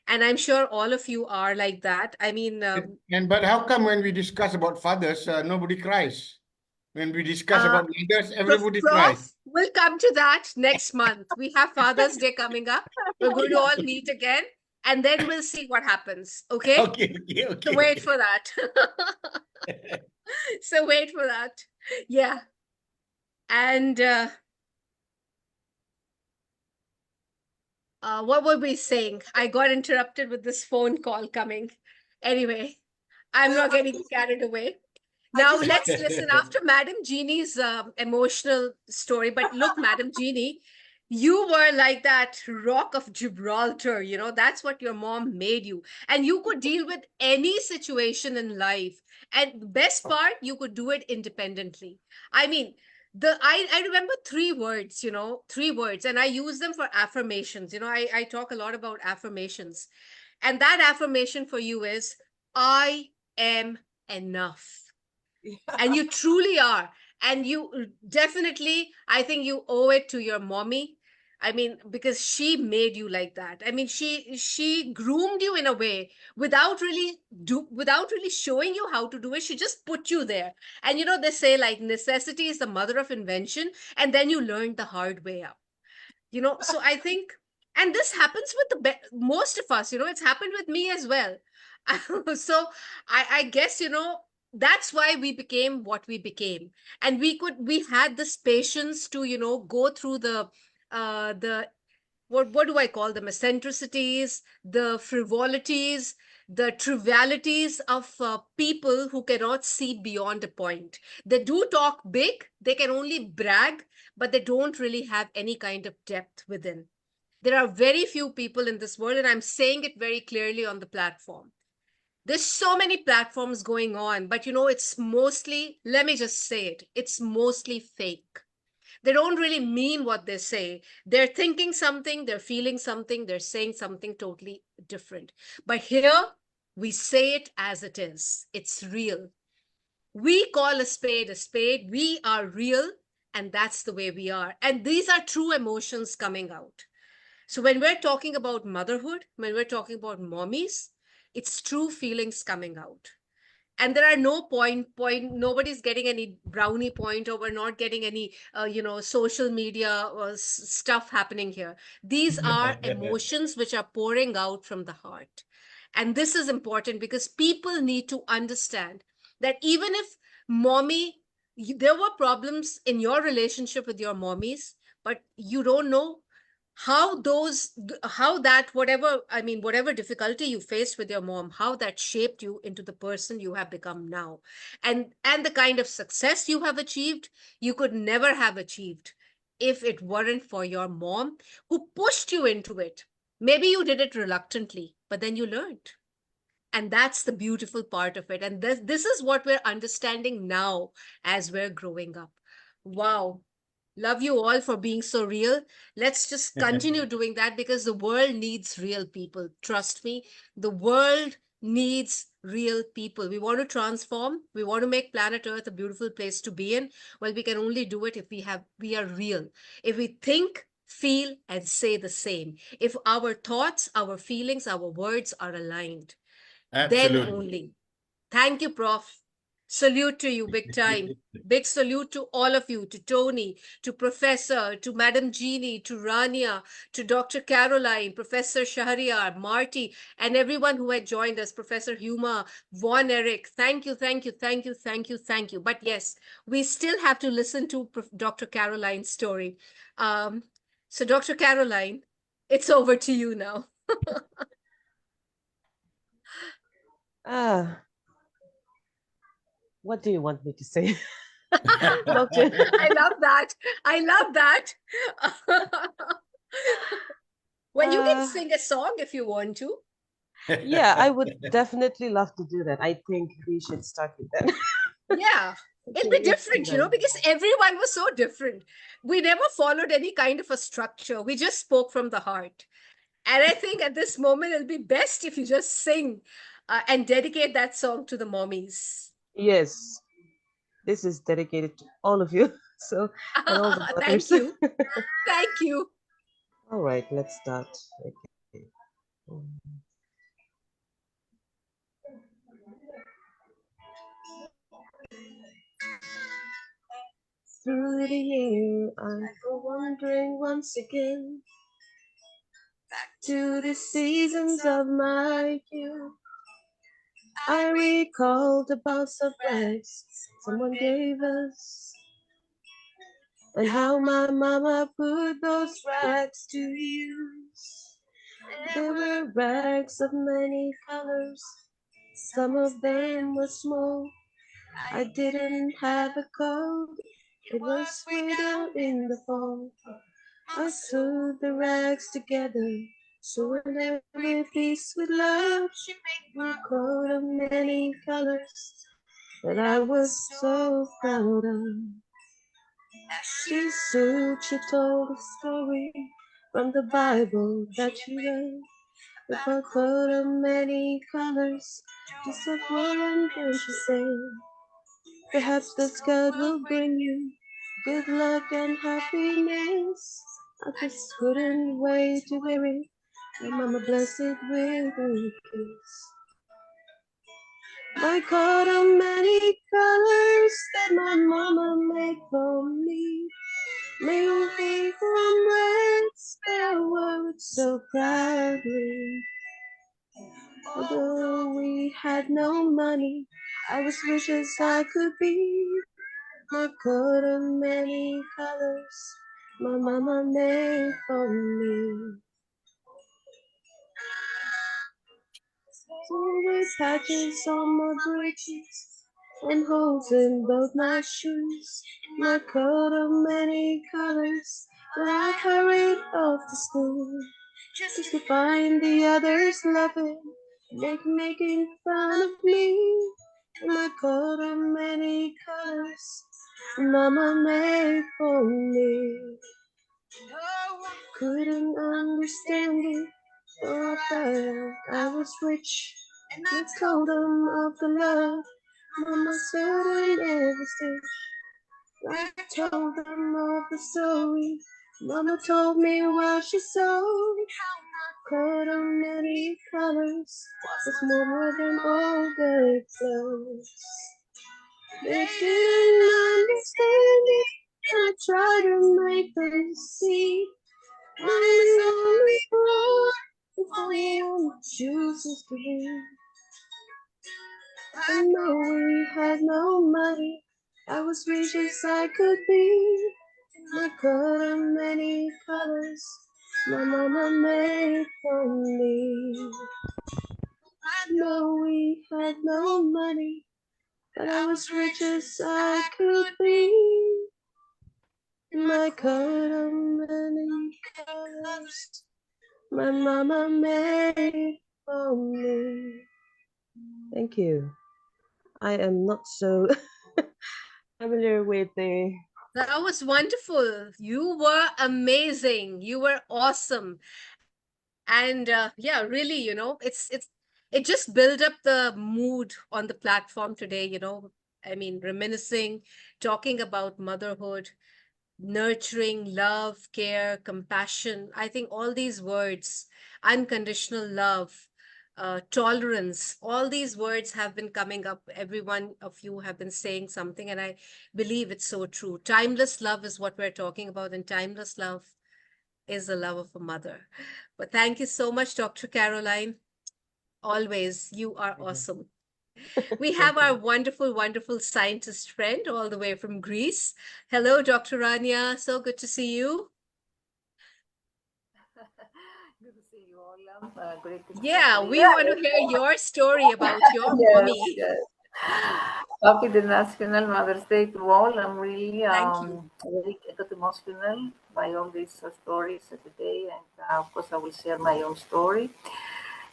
And I'm sure all of you are like that. I mean, But how come when we discuss about fathers, nobody cries? When we discuss uh, about mothers, everybody cries. Prof, we'll come to that next month. We have Father's Day coming up. We're going to all meet again, and then we'll see what happens. Okay? Okay, okay, So okay, wait okay. for that. So wait for that. Yeah. And what were we saying? I got interrupted with this phone call coming. Anyway, I'm Well, not getting carried away. I Now just want let's listen after Madam Jeannie's emotional story. But look, Madam Jeannie, you were like that rock of Gibraltar. That's what your mom made you. And you could deal with any situation in life. And the best part, you could do it independently. I mean, I remember three words, and I use them for affirmations. I talk a lot about affirmations. And that affirmation for you is, I am enough. And you truly are. And you definitely, I think you owe it to your mommy. I mean, because she made you like that. I mean, she groomed you in a way without really showing you how to do it. She just put you there. And they say like necessity is the mother of invention, and then you learned the hard way up. So I think, and this happens with most of us. It's happened with me as well. So I guess, that's why we became what we became. And we had this patience to, go through the what do I call them, eccentricities, the frivolities, the trivialities of people who cannot see beyond a point. They do talk big, they can only brag, but they don't really have any kind of depth within. There are very few people in this world, and I'm saying it very clearly on the platform. There's so many platforms going on, but it's mostly, let me just say it, it's mostly fake. They don't really mean what they say. They're thinking something, they're feeling something, they're saying something totally different. But here, we say it as it is. It's real. We call a spade a spade. We are real, and that's the way we are. And these are true emotions coming out. So when we're talking about motherhood, when we're talking about mommies, it's true feelings coming out. And there are no nobody's getting any brownie point, or we're not getting any social media or stuff happening here. These are emotions which are pouring out from the heart. And this is important because people need to understand that even if mommy there were problems in your relationship with your mommies, but you don't know how that whatever difficulty you faced with your mom, how that shaped you into the person you have become now. And the kind of success you have achieved, you could never have achieved if it weren't for your mom, who pushed you into it. Maybe you did it reluctantly, but then you learned. And that's the beautiful part of it. And this is what we're understanding now as we're growing up. Wow. Love you all for being so real. Let's just continue doing that because the world needs real people. Trust me, the world needs real people. We want to transform. We want to make planet Earth a beautiful place to be in. Well, we can only do it if we are real. If we think, feel, and say the same. If our thoughts, our feelings, our words are aligned, then Absolutely. only. Thank you, Prof. Salute to you, big time. Big salute to all of you, to Tony, to Professor, to Madam Jeannie, to Rania, to Dr. Caroline, Professor Shahriar, Martie, and everyone who had joined us, Professor Huma, Von Eric. Thank you, thank you, thank you, thank you, thank you. But yes, we still have to listen to Dr. Caroline's story. So, Dr. Caroline, it's over to you now. What do you want me to say? Doctor, I love that. I love that. Well, you can sing a song if you want to. Yeah, I would definitely love to do that. I think we should start with that. Yeah, it'll be different, because everyone was so different. We never followed any kind of a structure. We just spoke from the heart. And I think at this moment, it'll be best if you just sing and dedicate that song to the mommies. Yes, this is dedicated to all of you. So, and all the Thank mothers. you. Thank you. All right, let's start. Okay. Through the year, I go wandering once again back to the seasons of my youth. I recall the box of rags someone gave us, and how my mama put those rags to use. There were rags of many colors, some of them were small. I didn't have a coat, it was way down in the fall. I sewed the rags together, so in every piece with love, she made me a coat of many colors that I was so proud of. As she sewed, she told a story from the Bible that she read, with a coat of many colors, just a floor, and then she said, perhaps this God will bring you good luck and happiness. I just couldn't wait to wear it, and Mama blessed it with a kiss. My coat of many colors that my mama made for me, made me from reds that wore it so proudly. Although we had no money, I was rich as I could be. My coat of many colors, my mama made for me. So with patches on my breeches and holes in both my shoes, my coat of many colors, where I hurried off to school, just to find the others laughing, making fun of me. My coat of many colors, Mama made for me. Couldn't understand it, though I felt I was rich, and I told them of the love Mama said in every stitch. I told them of the story Mama told me while she sewed. Coat of many colors was more than all their clothes. They didn't understand it, and I tried to make them see. I'm only born if only one chooses to be. I know we had no money, I was rich as I could be. My coat of many colors, my mama made for me. I know we had no money, but I was rich as I could be. My coat of many colors, my mama made for me. Thank you. I am not so familiar with the. That was wonderful. You were amazing. You were awesome. And yeah, really, it's it just built up the mood on the platform today, I mean, reminiscing, talking about motherhood, nurturing, love, care, compassion. I think all these words, unconditional love, tolerance, all these words have been coming up. Every one of you have been saying something, and I believe it's so true. Timeless love is what we're talking about, and timeless love is the love of a mother. But thank you so much, Dr. Caroline. Always, you are awesome. We have our wonderful, wonderful scientist friend all the way from Greece. Hello, Dr. Rania. So good to see you. Good to see you all. Great to Yeah, see we want to hear your story about your mommy. Yes. Happy International Mother's Day to all. I'm really Thank you. very got emotional by all these stories today, and of course I will share my own story.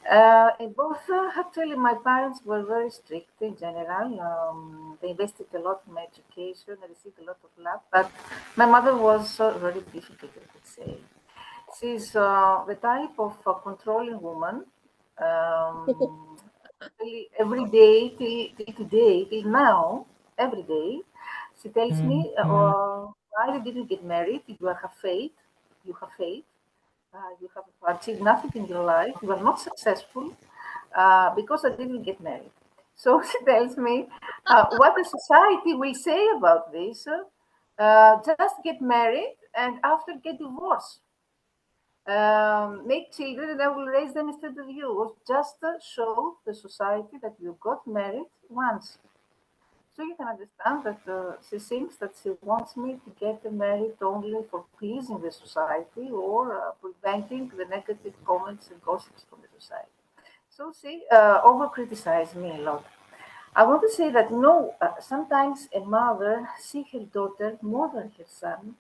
And both actually my parents were very strict in general. They invested a lot in my education. I received a lot of love, but my mother was very difficult, I could say. She's the type of controlling woman. Really every day till today, till now, every day, she tells me, why you didn't get married? You have faith. You have faith. You have achieved nothing in your life. You are not successful because I didn't get married. So she tells me what the society will say about this. Just get married and after get divorced. Make children and I will raise them instead of you. Just show the society that you got married once. So you can understand that she thinks that she wants me to get married only for pleasing the society or preventing the negative comments and gossips from the society. So she over criticized me a lot. I want to say that no, sometimes a mother sees her daughter more than her son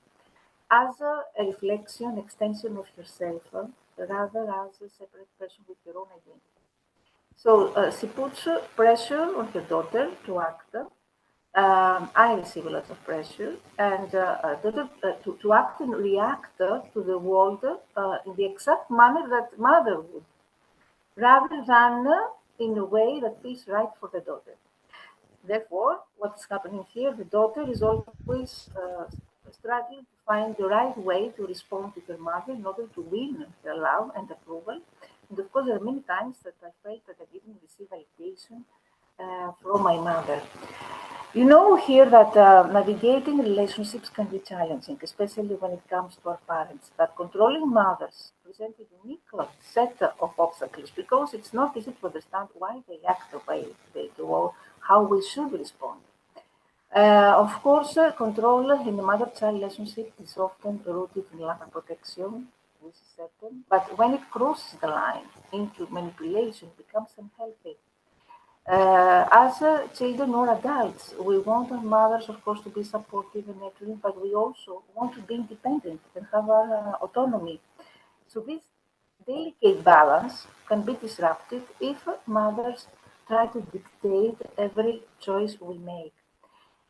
as a reflection, extension of herself, rather as a separate person with her own identity. So she puts pressure on her daughter to act. I receive a lot of pressure, and to act and react to the world in the exact manner that mother would, rather than in a way that feels right for the daughter. Therefore, what's happening here, the daughter is always struggling to find the right way to respond to her mother in order to win her love and approval. And of course, there are many times that I felt that I didn't receive validation from my mother. You know here that navigating relationships can be challenging, especially when it comes to our parents. That controlling mothers present a unique set of obstacles because it's not easy to understand why they act the way they do or how we should respond. Of course, control in the mother-child relationship is often rooted in love and protection, this is certain. But when it crosses the line into manipulation, it becomes unhealthy. As children or adults, we want our mothers, of course, to be supportive and nurturing, but we also want to be independent and have our autonomy. So this delicate balance can be disrupted if mothers try to dictate every choice we make.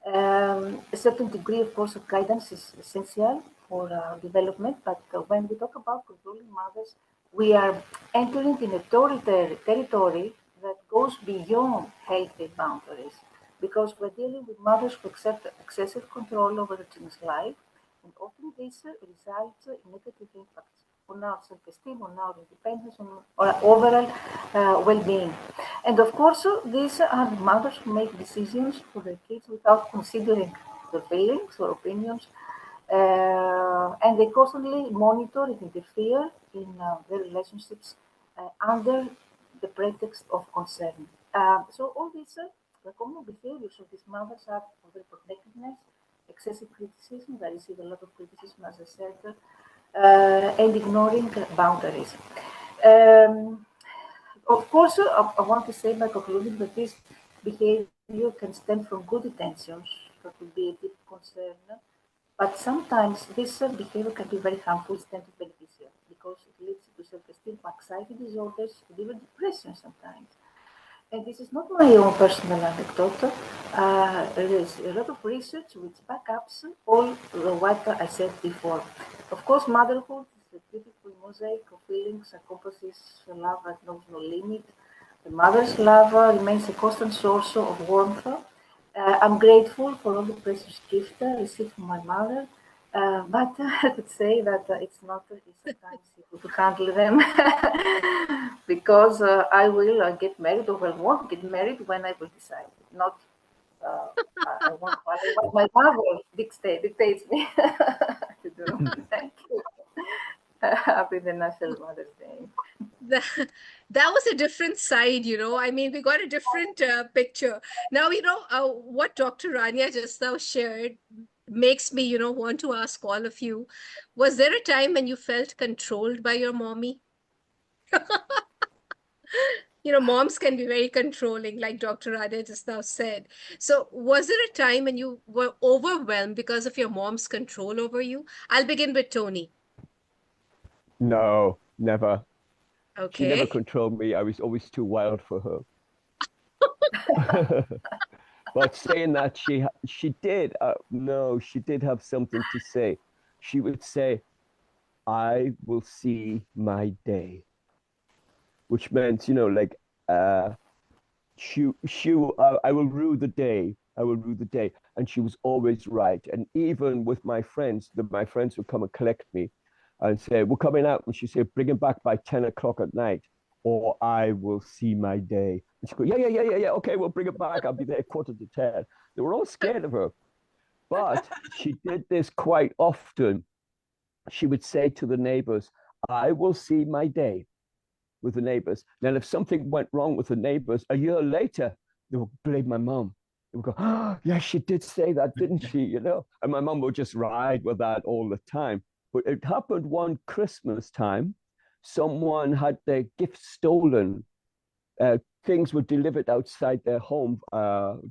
A certain degree, of course, of guidance is essential for development, but when we talk about controlling mothers, we are entering in a territory that goes beyond healthy boundaries because we're dealing with mothers who accept excessive control over the children's life, and often this results in negative impacts on our self-esteem, on our independence, on our overall well-being. And of course, these are the mothers who make decisions for their kids without considering their feelings or opinions. And they constantly monitor and interfere in their relationships under the pretext of concern. So all these the common behaviors of these mothers are overprotectiveness, excessive criticism. They receive a lot of criticism, as I said, and ignoring boundaries. Um, of course, I want to say by concluding that this behavior can stem from good intentions, that would be a deep concern, but sometimes this behavior can be very harmful instead of beneficial because it leads to self-esteem, anxiety disorders, and even depression sometimes. And this is not my own personal anecdote. There is a lot of research which backups all what I said before. Of course, motherhood is a beautiful mosaic of feelings, encompasses love that knows no limit, The mother's love remains a constant source of warmth. I'm grateful for all the precious gifts received from my mother, but I could say that it's not easy sometimes to handle them because I will get married or will want to get married when I will decide. Not I want what my mother dictates me to do. Thank you. Happy the National Mother's Day. That, that was a different side, you know. I mean, we got a different picture. Now, you know, what Dr. Rania just now shared makes me, you know, want to ask all of you, was there a time when you felt controlled by your mommy? You know, moms can be very controlling, like Dr. Rania just now said. So, was there a time when you were overwhelmed because of your mom's control over you? I'll begin with Tony. No, never. She never Okay. controlled me. I was always too wild for her. But saying that, she did. No, she did have something to say. She would say, "I will see my day," which meant, like, I will rue the day. I will rue the day. And she was always right. And even with my friends, my friends would come and collect me and say, "We're coming out." And she said, "Bring him back by 10 o'clock at night, or I will see my day." And she'd go, "Yeah, yeah, yeah, yeah, yeah. Okay, we'll bring it back. I'll be there 9:45. They were all scared of her. But she did this quite often. She would say to the neighbors, "I will see my day," with the neighbors. Then if something went wrong with the neighbors, a year later, they would blame my mom. They would go, "Oh, yeah, she did say that, didn't she?" And my mom would just ride with that all the time. But it happened one Christmas time. Someone had their gifts stolen. Things were delivered outside their home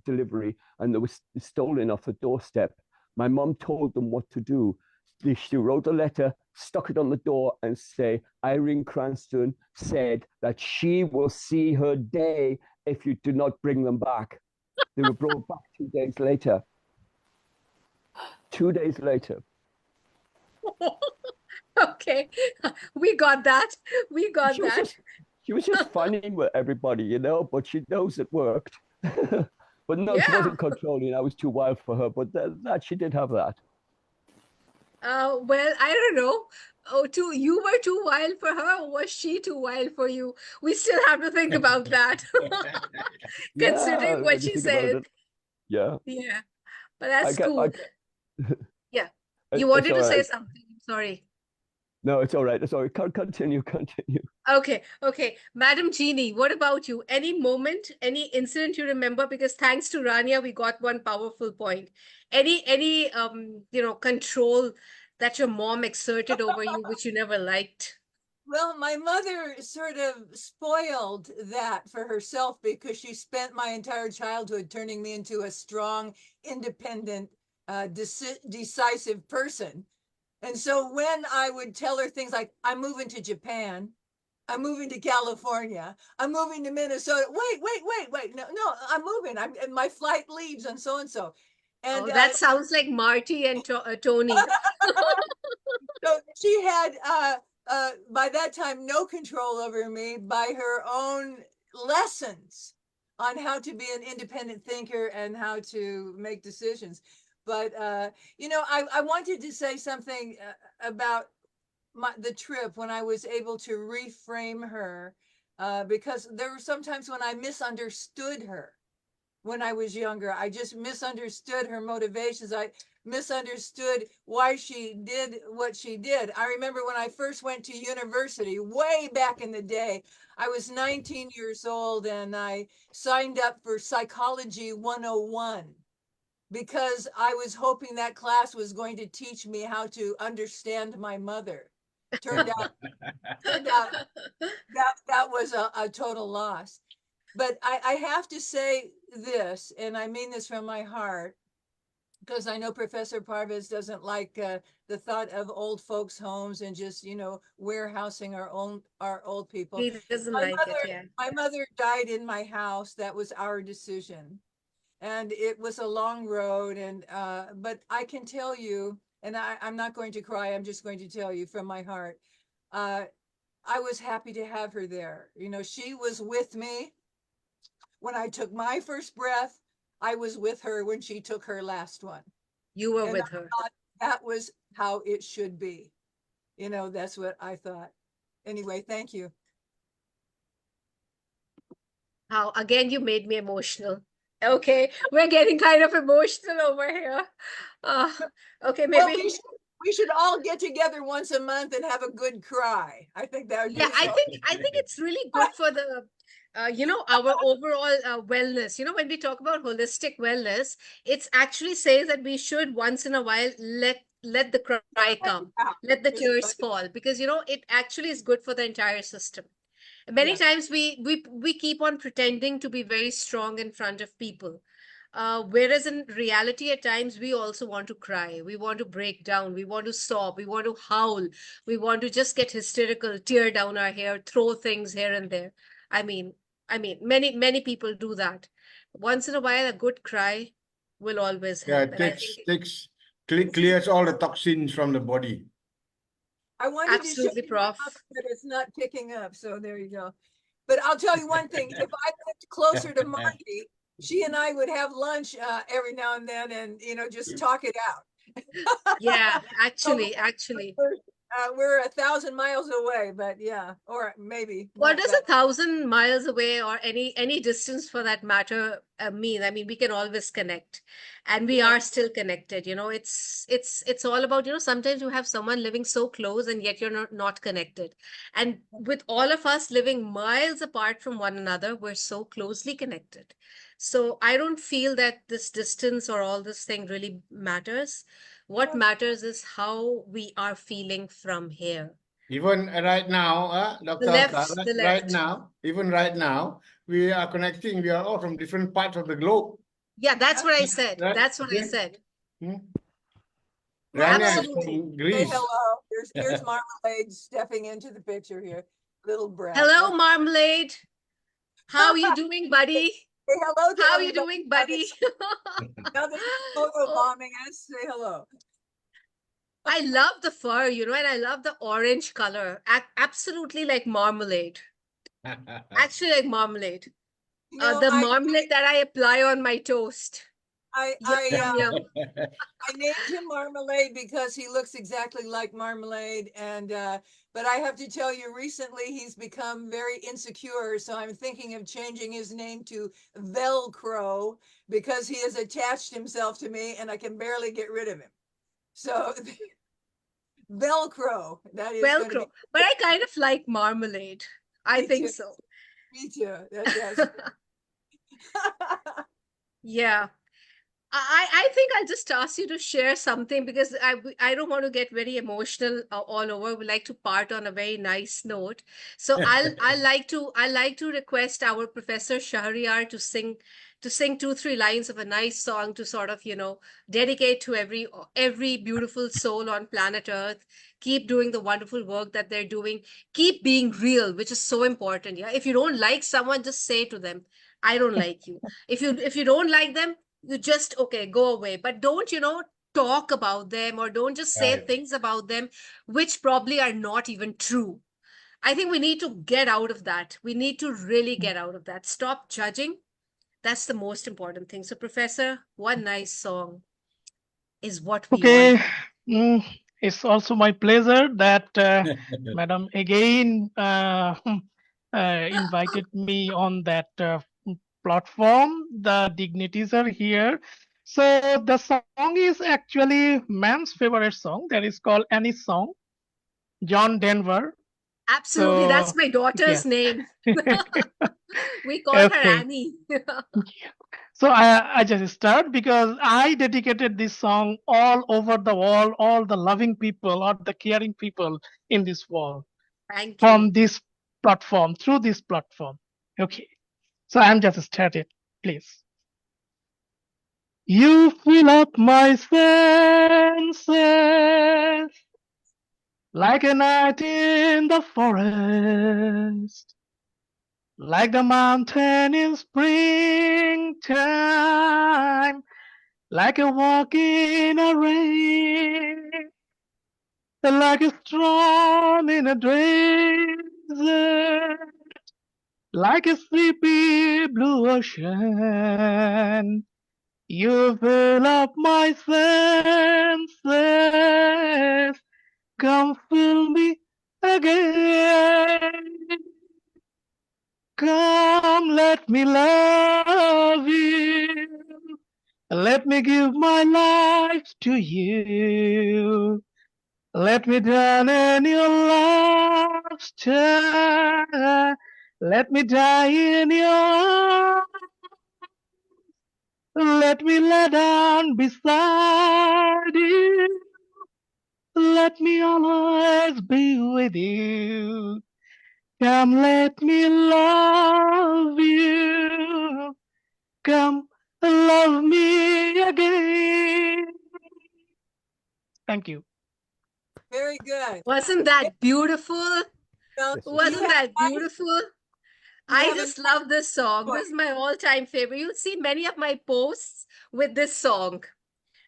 delivery, and they were stolen off the doorstep. My mom told them what to do. She wrote a letter, stuck it on the door, and say, "Irene Cranston said that she will see her day if you do not bring them back." They were brought back 2 days later. 2 days later. Okay, we got that. We got She was that. just she was just funny with everybody, but she knows it worked. But no, she Yeah. wasn't controlling. I was too wild for her, but that she did have that. Well, I don't know. Oh, you were too wild for her, or was she too wild for you? We still have to think about that, considering Yeah, what when you she think about said. it, yeah. Yeah, but I that's got I cool. got Yeah, you it's wanted all to say right. something. Sorry. No, it's all right. It's all right. Continue. Okay. Madam Jeannie, what about you? Any moment, any incident you remember? Because thanks to Rania, we got one powerful point. Any control that your mom exerted over you, which you never liked? Well, my mother sort of spoiled that for herself because she spent my entire childhood turning me into a strong, independent, decisive person. And so when I would tell her things like, "I'm moving to Japan, I'm moving to California, I'm moving to Minnesota," wait, no, I'm moving. And my flight leaves on so and so. Oh, And that sounds like Martie and Tony. so she had, by that time, no control over me by her own lessons on how to be an independent thinker and how to make decisions. But, I wanted to say something about the trip when I was able to reframe her, because there were some times when I misunderstood her when I was younger. I just misunderstood her motivations. I misunderstood why she did what she did. I remember when I first went to university way back in the day, I was 19 years old and I signed up for Psychology 101 because I was hoping that class was going to teach me how to understand my mother. Turned out, turned out that was a total loss. But I have to say this, and I mean this from my heart, because I know Professor Parvez doesn't like the thought of old folks' homes and just warehousing our old people. He doesn't My like it, mother, yeah. my mother died in my house. That was our decision, and it was a long road. And but I can tell you, and I'm not going to cry. I'm just going to tell you from my heart. I was happy to have her there. She was with me when I took my first breath, I was with her when she took her last one. You were And with I her. thought that was how it should be. You know, that's what I thought. Anyway, thank you. How again you made me emotional. Okay, we're getting kind of emotional over here. Uh, okay, Well, maybe. we should all get together once a month and have a good cry. I think that would Yeah, be I so. think it's really good for the our overall wellness. You know, when we talk about holistic wellness, it's actually says that we should once in a while let the cry come, let the tears fall, because it actually is good for the entire system. Many Yeah. times we keep on pretending to be very strong in front of people, whereas in reality at times we also want to cry, we want to break down, we want to sob, we want to howl, we want to just get hysterical, tear down our hair, throw things here and there. I mean many people do that. Once in a while a good cry will always Yeah, help, it and I think clears all the toxins from the body. I wanted to show absolutely, you, Prof. but it's not picking up. So there you go. But I'll tell you one thing: if I lived closer to Martie, she and I would have lunch every now and then, and just talk it out. Yeah, So actually. we're 1,000 miles away, but yeah, or maybe What not does that. 1,000 miles away or any distance for that matter mean? I mean, we can always connect, and we Yeah. are still connected. It's all about, sometimes you have someone living so close and yet you're not connected. And with all of us living miles apart from one another, we're so closely connected. So I don't feel that this distance or all this thing really matters. What Yeah. matters is how we are feeling from here. Even right now, The Dr. Alka, left, the right left. now, even right now, we are connecting. We are all from different parts of the globe. Yeah, that's what I said. Right? That's what I Okay. said. Rania is Absolutely. from Say Greece. hello. Here's Marmalade stepping into the picture here. Little brat. Hello, Marmalade. How are you doing, buddy? Say hello to How are you everybody. doing, buddy? Now that photo Oh, bombing us, say hello. I love the fur, and I love the orange color. Absolutely like marmalade. Actually, like marmalade. You know, The marmalade that I apply on my toast. I, Yum, I, yum, yum. I named him Marmalade because he looks exactly like marmalade. And but I have to tell you, recently he's become very insecure. So I'm thinking of changing his name to Velcro because he has attached himself to me and I can barely get rid of him. So Velcro, that is going to be Velcro. But I kind of like marmalade. I me think too. so. Me too. That's Yeah. I think I'll just ask you to share something because I don't want to get very emotional all over. We like to part on a very nice note. So I like to request our Professor Shahriar to sing 2-3 lines of a nice song to sort of dedicate to every beautiful soul on planet Earth. Keep doing the wonderful work that they're doing. Keep being real, which is so important. Yeah, if you don't like someone, just say to them, "I don't like you." If you don't like them, you just go away, but don't talk about them, or don't just say Right. things about them which probably are not even true. I think we need to get out of that. We need to really get out of that. Stop judging. That's the most important thing. So, Professor, one nice song is what we want. Okay, it's also my pleasure that Madam again invited me on that platform. The dignities are here. So the song is actually man's favorite song that is called Any Song, John Denver. Absolutely, So that's my yeah. daughter's name. We call her Okay. Annie. So I just start because I dedicated this song all over the world, all the loving people or the caring people in this world Thank from you. this platform, through this platform. Okay. So I'm just started, please. You fill up my senses like a night in the forest, like the mountain in springtime, like a walk in a rain, like a storm in a desert. like a sleepy blue ocean. You fill up my senses. Come fill me again. Come, let me love you. Let me give my life to you. Let me drown in your laughter. Let me die in your arms. Let me lie down beside you. Let me always be with you. Come, let me love you. Come, love me again. Thank you. Very good. Wasn't that beautiful? Well, This is you Wasn't have, that beautiful? you I have a just love this song. book. This is my all-time favorite. You'll see many of my posts with this song.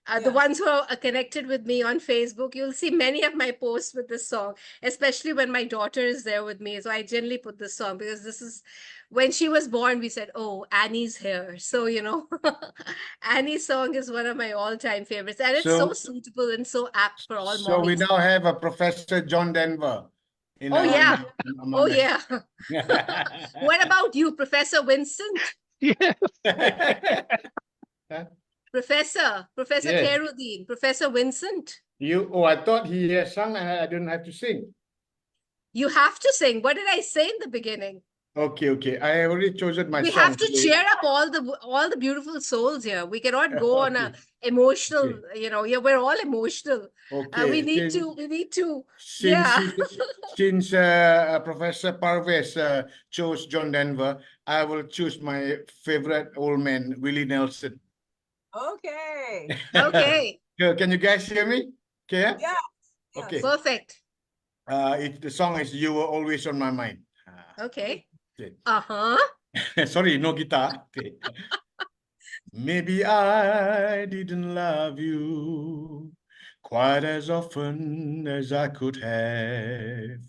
The Yeah. ones who are connected with me on Facebook, you'll see many of my posts with this song, especially when my daughter is there with me. So I generally put this song because this is when she was born, we said, oh, Annie's here. So, you know, Annie's song is one of my all-time favorites. And it's so So, suitable and so apt for all so we mommies. now have a Professor John Denver in Oh, yeah. among Oh, yeah. What about you, Professor Vincent? Yes. Professor Yes. Khairuddin, Professor Vincent. Oh, I thought he has sung and I didn't have to sing. You have to sing. What did I say in the beginning? Okay. I have already chosen my We song. have to cheer up all the beautiful souls here. We cannot go on a emotional, Okay. you know, yeah, we're all emotional. Okay. We need to, Since yeah. since Professor Parvez chose John Denver, I will choose my favorite old man, Willie Nelson. Okay. Okay, Can you guys hear me? Okay. Yeah. Yes. Okay. perfect. The song is "You Were Always on My Mind." Okay. Okay. Uh-huh. Sorry, no guitar. Okay. Maybe I didn't love you quite as often as I could have.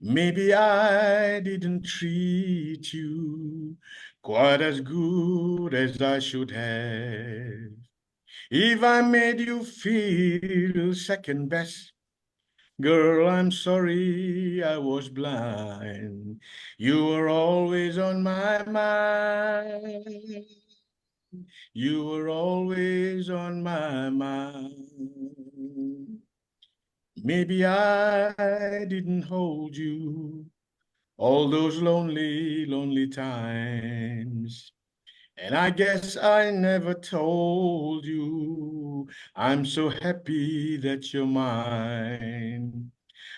Maybe I didn't treat you quite as good as I should have. If I made you feel second best, girl, I'm sorry I was blind. You were always on my mind. You were always on my mind. Maybe I didn't hold you all those lonely, lonely times. And I guess I never told you I'm so happy that you're mine.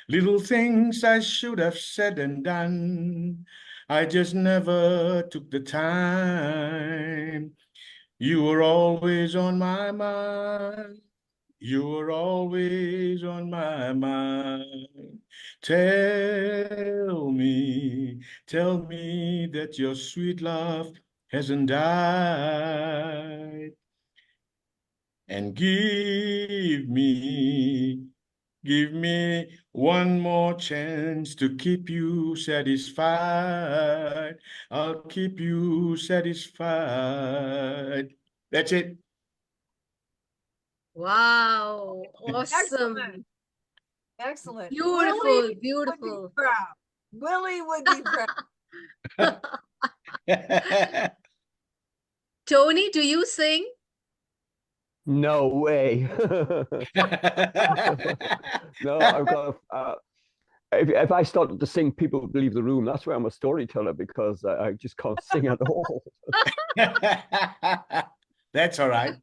Little things I should have said and done, I just never took the time. You were always on my mind. You were always on my mind. Tell me that your sweet love hasn't died. And give me one more chance to keep you satisfied. I'll keep you satisfied. That's it. Wow. Awesome. Excellent. Excellent. Beautiful, Willie would be beautiful. proud. Willie would be proud. Tony, do you sing? No way. No, I've got. If I started to sing, people would leave the room. That's why I'm a storyteller, because I just can't sing at all. That's all right.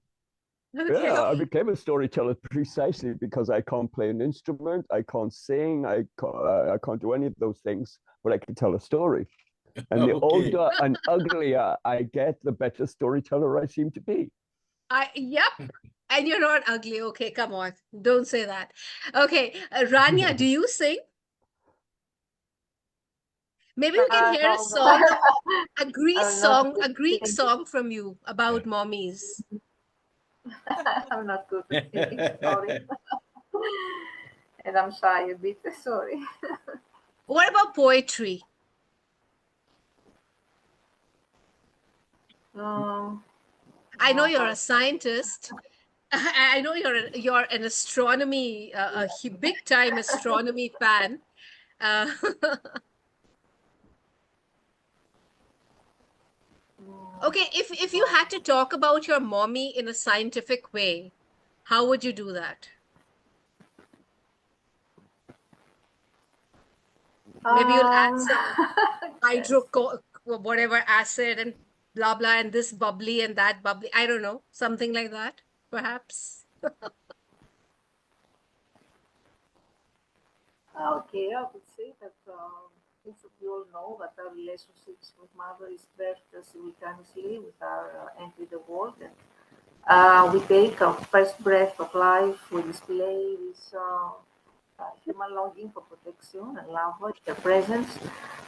Okay. Yeah, I became a storyteller precisely because I can't play an instrument, I can't sing, I can't do any of those things, but I can tell a story. And the Okay. older and uglier I get, the better storyteller I seem to be. Yep. And you're not ugly. Okay, come on. Don't say that. Okay, Rania, do you sing? Maybe we can hear a No, song, a I'm not good a Greek at song from you about mommies. I'm not good at singing, sorry. And I'm shy a bit, sorry. What about poetry? I know you're no. a scientist. I know you're an astronomy, big time astronomy fan. Uh, okay, if you had to talk about your mommy in a scientific way, how would you do that? Maybe you'll add Um, some yes. whatever acid and blah blah and this bubbly and that bubbly. I don't know, something like that, perhaps. Okay, I would say that since we all know that our relationships with mother is birthed simultaneously with our entry the world, and we take our first breath of life, we display this human longing for protection and love, her presence,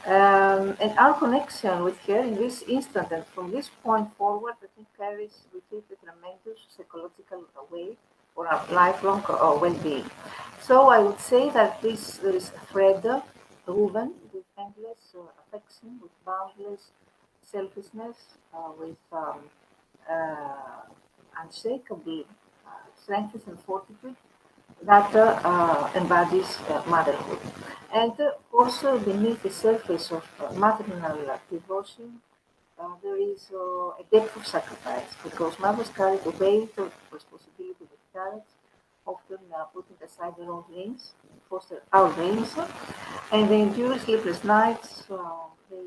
and our connection with her in this instant. And from this point forward, I think carries with it a tremendous psychological weight for our lifelong well-being. So I would say that there is a thread woven with endless affection, with boundless selflessness, with unshakable strength and fortitude that embodies motherhood. And also beneath the surface of maternal devotion, there is a depth of sacrifice because mothers carry the weight of responsibility with courage, often putting aside their own dreams, foster our dreams, and they endure sleepless nights. They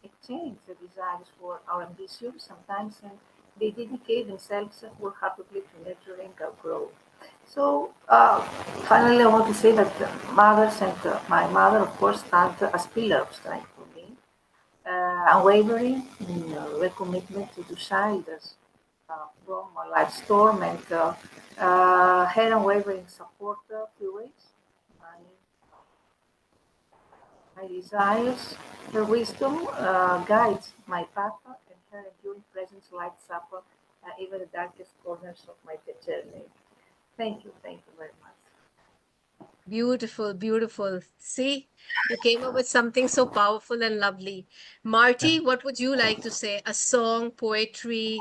exchange their desires for our ambitions sometimes, and they dedicate themselves wholeheartedly to nurturing our growth. So, finally, I want to say that mothers and my mother, of course, stand as pillars of strength for me, unwavering in their commitment to the child from a life storm, and her unwavering support fuels my, my desires. Her wisdom guides my path, and her enduring presence lights up even the darkest corners of my journey. Thank you very much. Beautiful, beautiful. See, you came up with something so powerful and lovely. Marty, what would you like to say? A song, poetry?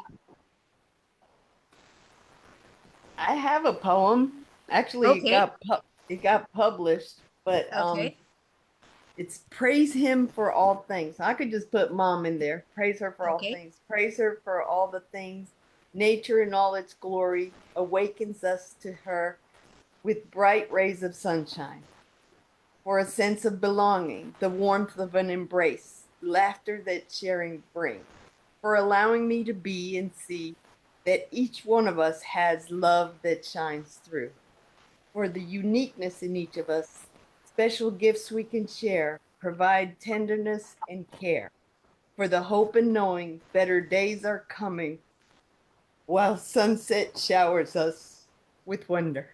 I have a poem. Actually, Okay, it got published, but okay, it's praise him for all things. I could just put mom in there. Praise her for all okay. things. Praise her for all the things. Nature in all its glory awakens us to her with bright rays of sunshine. For a sense of belonging, the warmth of an embrace, laughter that sharing brings. For allowing me to be and see that each one of us has love that shines through. For the uniqueness in each of us, special gifts we can share, provide tenderness and care. For the hope and knowing better days are coming while sunset showers us with wonder.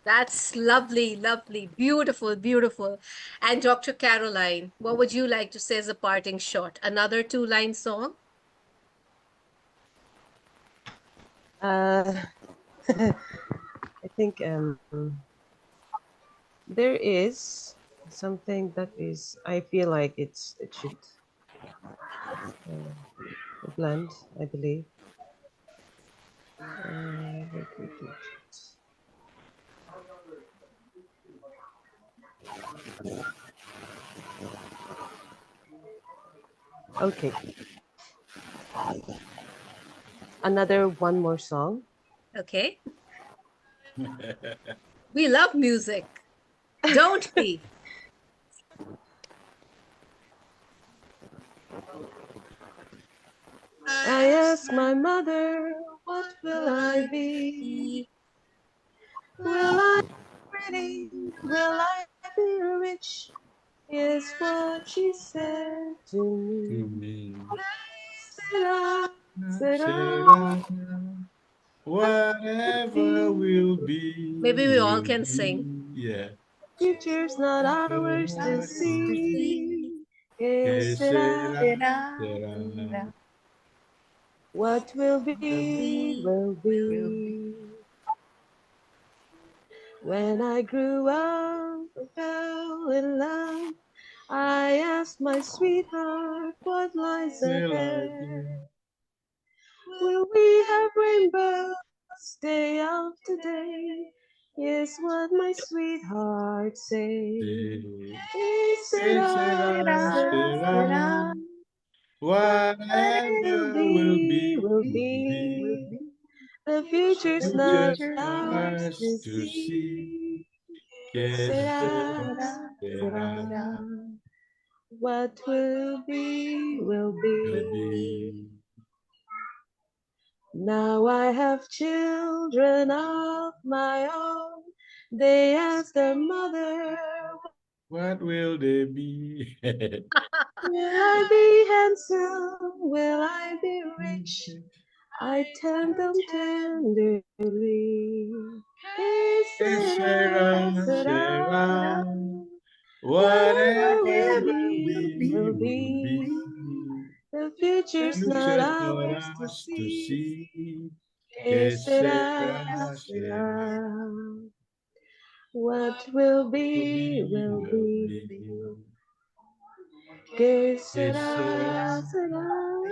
That's lovely, lovely, beautiful, beautiful. And Dr. Caroline, what would you like to say as a parting shot? Another two-line song? Uh, I think there is something that is. I feel like it should blend. I believe. Wait, wait, wait. Okay, another one more song. Okay. We love music, don't we? I ask my mother, what will I be? Will I be pretty? Will I be rich? Is what she said to me. Será, será. Whatever Maybe we all will can sing. be. Yeah. Future's not ours to Ours to see. see. Que Que será? será, Será, será. será, What will will be, be, will will be. be. When I grew up and fell in love, I I asked my sweetheart what lies ahead. Will we have rainbows day after day? Is what my sweetheart say. Que Que sera, será, will whatever be, will will be. be, The future's not future for ours to us to see. see. Que Será, será, será. What will be, will will be. be. Now I have children of my own. They ask their mother, What will they be? will I be handsome? Will I be rich? I tell them tenderly. Que Que será, será, será. será, Whatever whatever will will be, be, will will be. be. The future's not Future for ours to us to see. see. Que Que será, será, será, será. What will will be, be, will will be. be. Que Que será, será, será.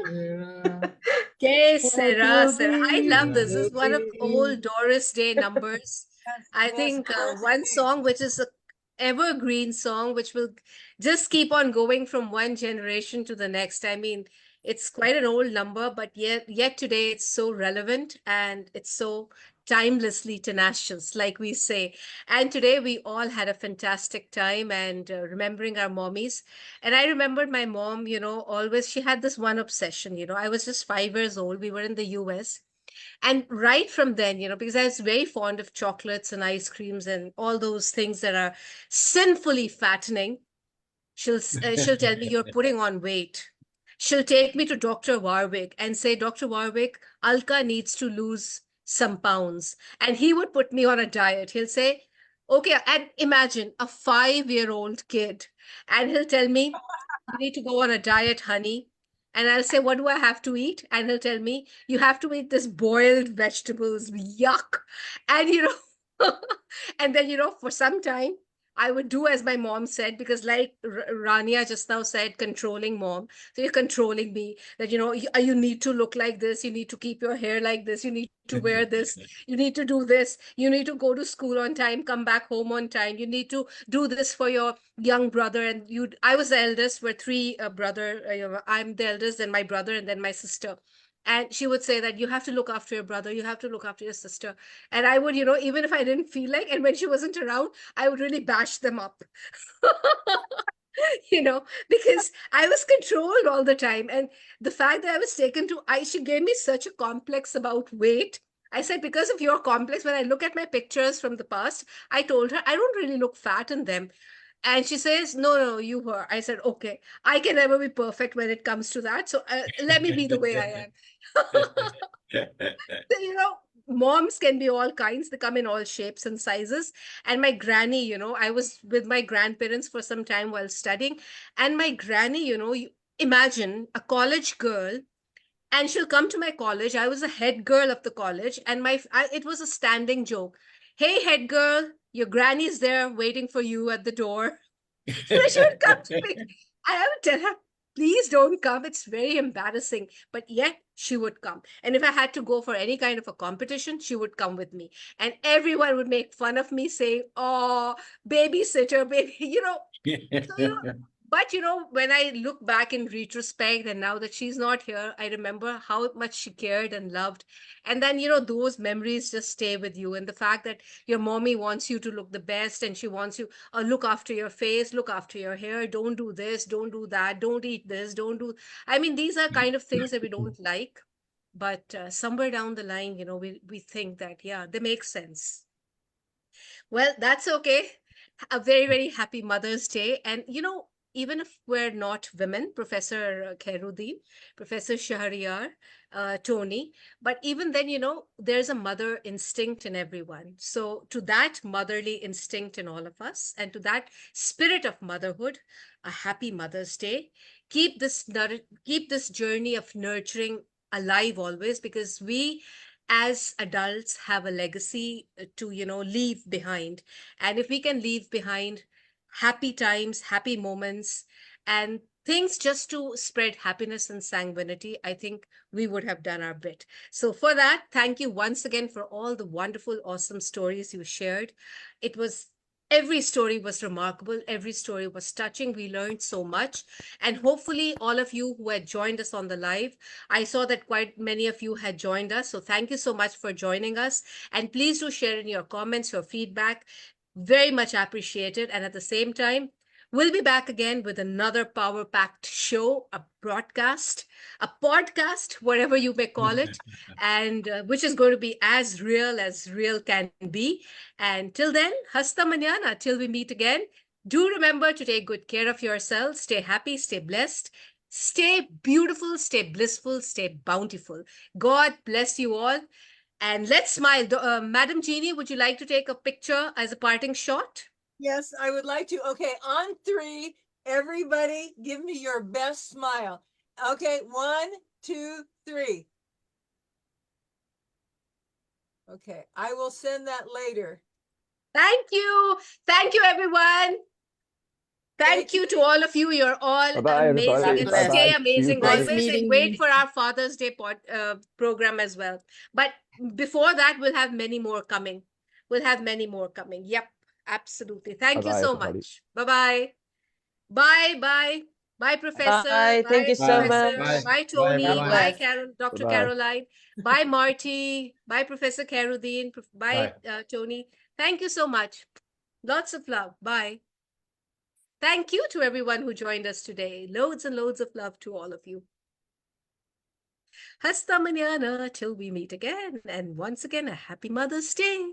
será, Que What sera, will sera. I be, love this. será. This will is one of the be. old Doris Day numbers. I Yes, think Doris one Day. song which is a evergreen song which will just keep on going from one generation to the next. I mean, it's quite an old number, but yet today it's so relevant and it's so timelessly tenacious, like we say. And today we all had a fantastic time and remembering our mommies. And I remembered my mom, always she had this one obsession. I was just 5 years old. We were in the US. And right from then, because I was very fond of chocolates and ice creams and all those things that are sinfully fattening, she'll tell me you're putting on weight. She'll take me to Dr. Warwick and say, Dr. Warwick, Alka needs to lose some pounds. And he would put me on a diet. He'll say, okay, and imagine a 5-year-old kid, and he'll tell me, you need to go on a diet, honey. And I'll say, what do I have to eat? And he'll tell me, you have to eat this boiled vegetables. Yuck. And, and then, for some time, I would do as my mom said, because like Rania just now said, controlling mom. So you're controlling me that, you need to look like this. You need to keep your hair like this. You need to wear this. You need to do this. You need to go to school on time, come back home on time. You need to do this for your young brother. And I was the eldest, we're three brother. I'm the eldest, then my brother, and then my sister. And she would say that you have to look after your brother, you have to look after your sister. And I would, even if I didn't feel like, and when she wasn't around, I would really bash them up. Because I was controlled all the time. And the fact that I was taken to, she gave me such a complex about weight. I said, because of your complex, when I look at my pictures from the past, I told her, I don't really look fat in them. And she says, no, no, you were. I said, okay, I can never be perfect when it comes to that. So let me be the way I am. So, moms can be all kinds. They come in all shapes and sizes. And my granny, I was with my grandparents for some time while studying. And my granny, imagine a college girl, and she'll come to my college. I was a head girl of the college, and it was a standing joke. Hey, head girl, your granny's there waiting for you at the door. So she would come to me. I would tell her, please don't come. It's very embarrassing. But yet she would come. And if I had to go for any kind of a competition, she would come with me. And everyone would make fun of me saying, oh, babysitter, baby, So, but when I look back in retrospect and now that she's not here, I remember how much she cared and loved. And then, those memories just stay with you. And the fact that your mommy wants you to look the best and she wants you, look after your face, look after your hair, don't do this, don't do that, don't eat this, don't do. I mean, these are kind of things that we don't like. But somewhere down the line, we think that, yeah, they make sense. Well, that's okay. A very, very happy Mother's Day. And, even if we're not women, Professor Khairuddin, Professor Shahryar, Tony, but even then, there's a mother instinct in everyone. So to that motherly instinct in all of us, and to that spirit of motherhood, a happy Mother's Day. Keep this journey of nurturing alive always, because we as adults have a legacy to leave behind. And if we can leave behind happy times, happy moments, and things just to spread happiness and sanguinity, I think we would have done our bit. So for that, thank you once again for all the wonderful, awesome stories you shared. It was Every story was remarkable. Every story was touching. We learned so much. And hopefully, all of you who had joined us on the live, I saw that quite many of you had joined us. So thank you so much for joining us. And please do share in your comments, your feedback. Very much appreciated. And at the same time, we'll be back again with another power packed show, a broadcast, a podcast, whatever you may call it, and which is going to be as real can be. And till then, hasta mañana, till we meet again. Do remember to take good care of yourselves. Stay happy, stay blessed, stay beautiful, stay blissful, stay bountiful. God bless you all. And let's smile. Madam Jeannie, would you like to take a picture as a parting shot? Yes, I would like to. Okay, on three, everybody give me your best smile. Okay, 1, 2, 3. Okay, I will send that later. Thank you. Thank you, everyone. Thank you to all of you. You're all Bye-bye, amazing. everybody. And Bye-bye. stay See you amazing Nice always. soon. meeting And wait you. for our Father's Day program as well. But before that, we'll have many more coming. We'll have many more coming. Yep, absolutely. Thank you Bye-bye, so everybody. much. Bye-bye. Bye-bye. Bye, Professor. Bye. Thank you so Bye. Professor. much. Bye, Bye, Tony. everyone. Bye, Bless. Dr. Bye-bye. Caroline. Bye, Martie. Bye, Professor Caroline. Bye, Tony. Thank you so much. Lots of love. Bye. Thank you to everyone who joined us today. Loads and loads of love to all of you. Hasta mañana till we meet again. And once again, a happy Mother's Day.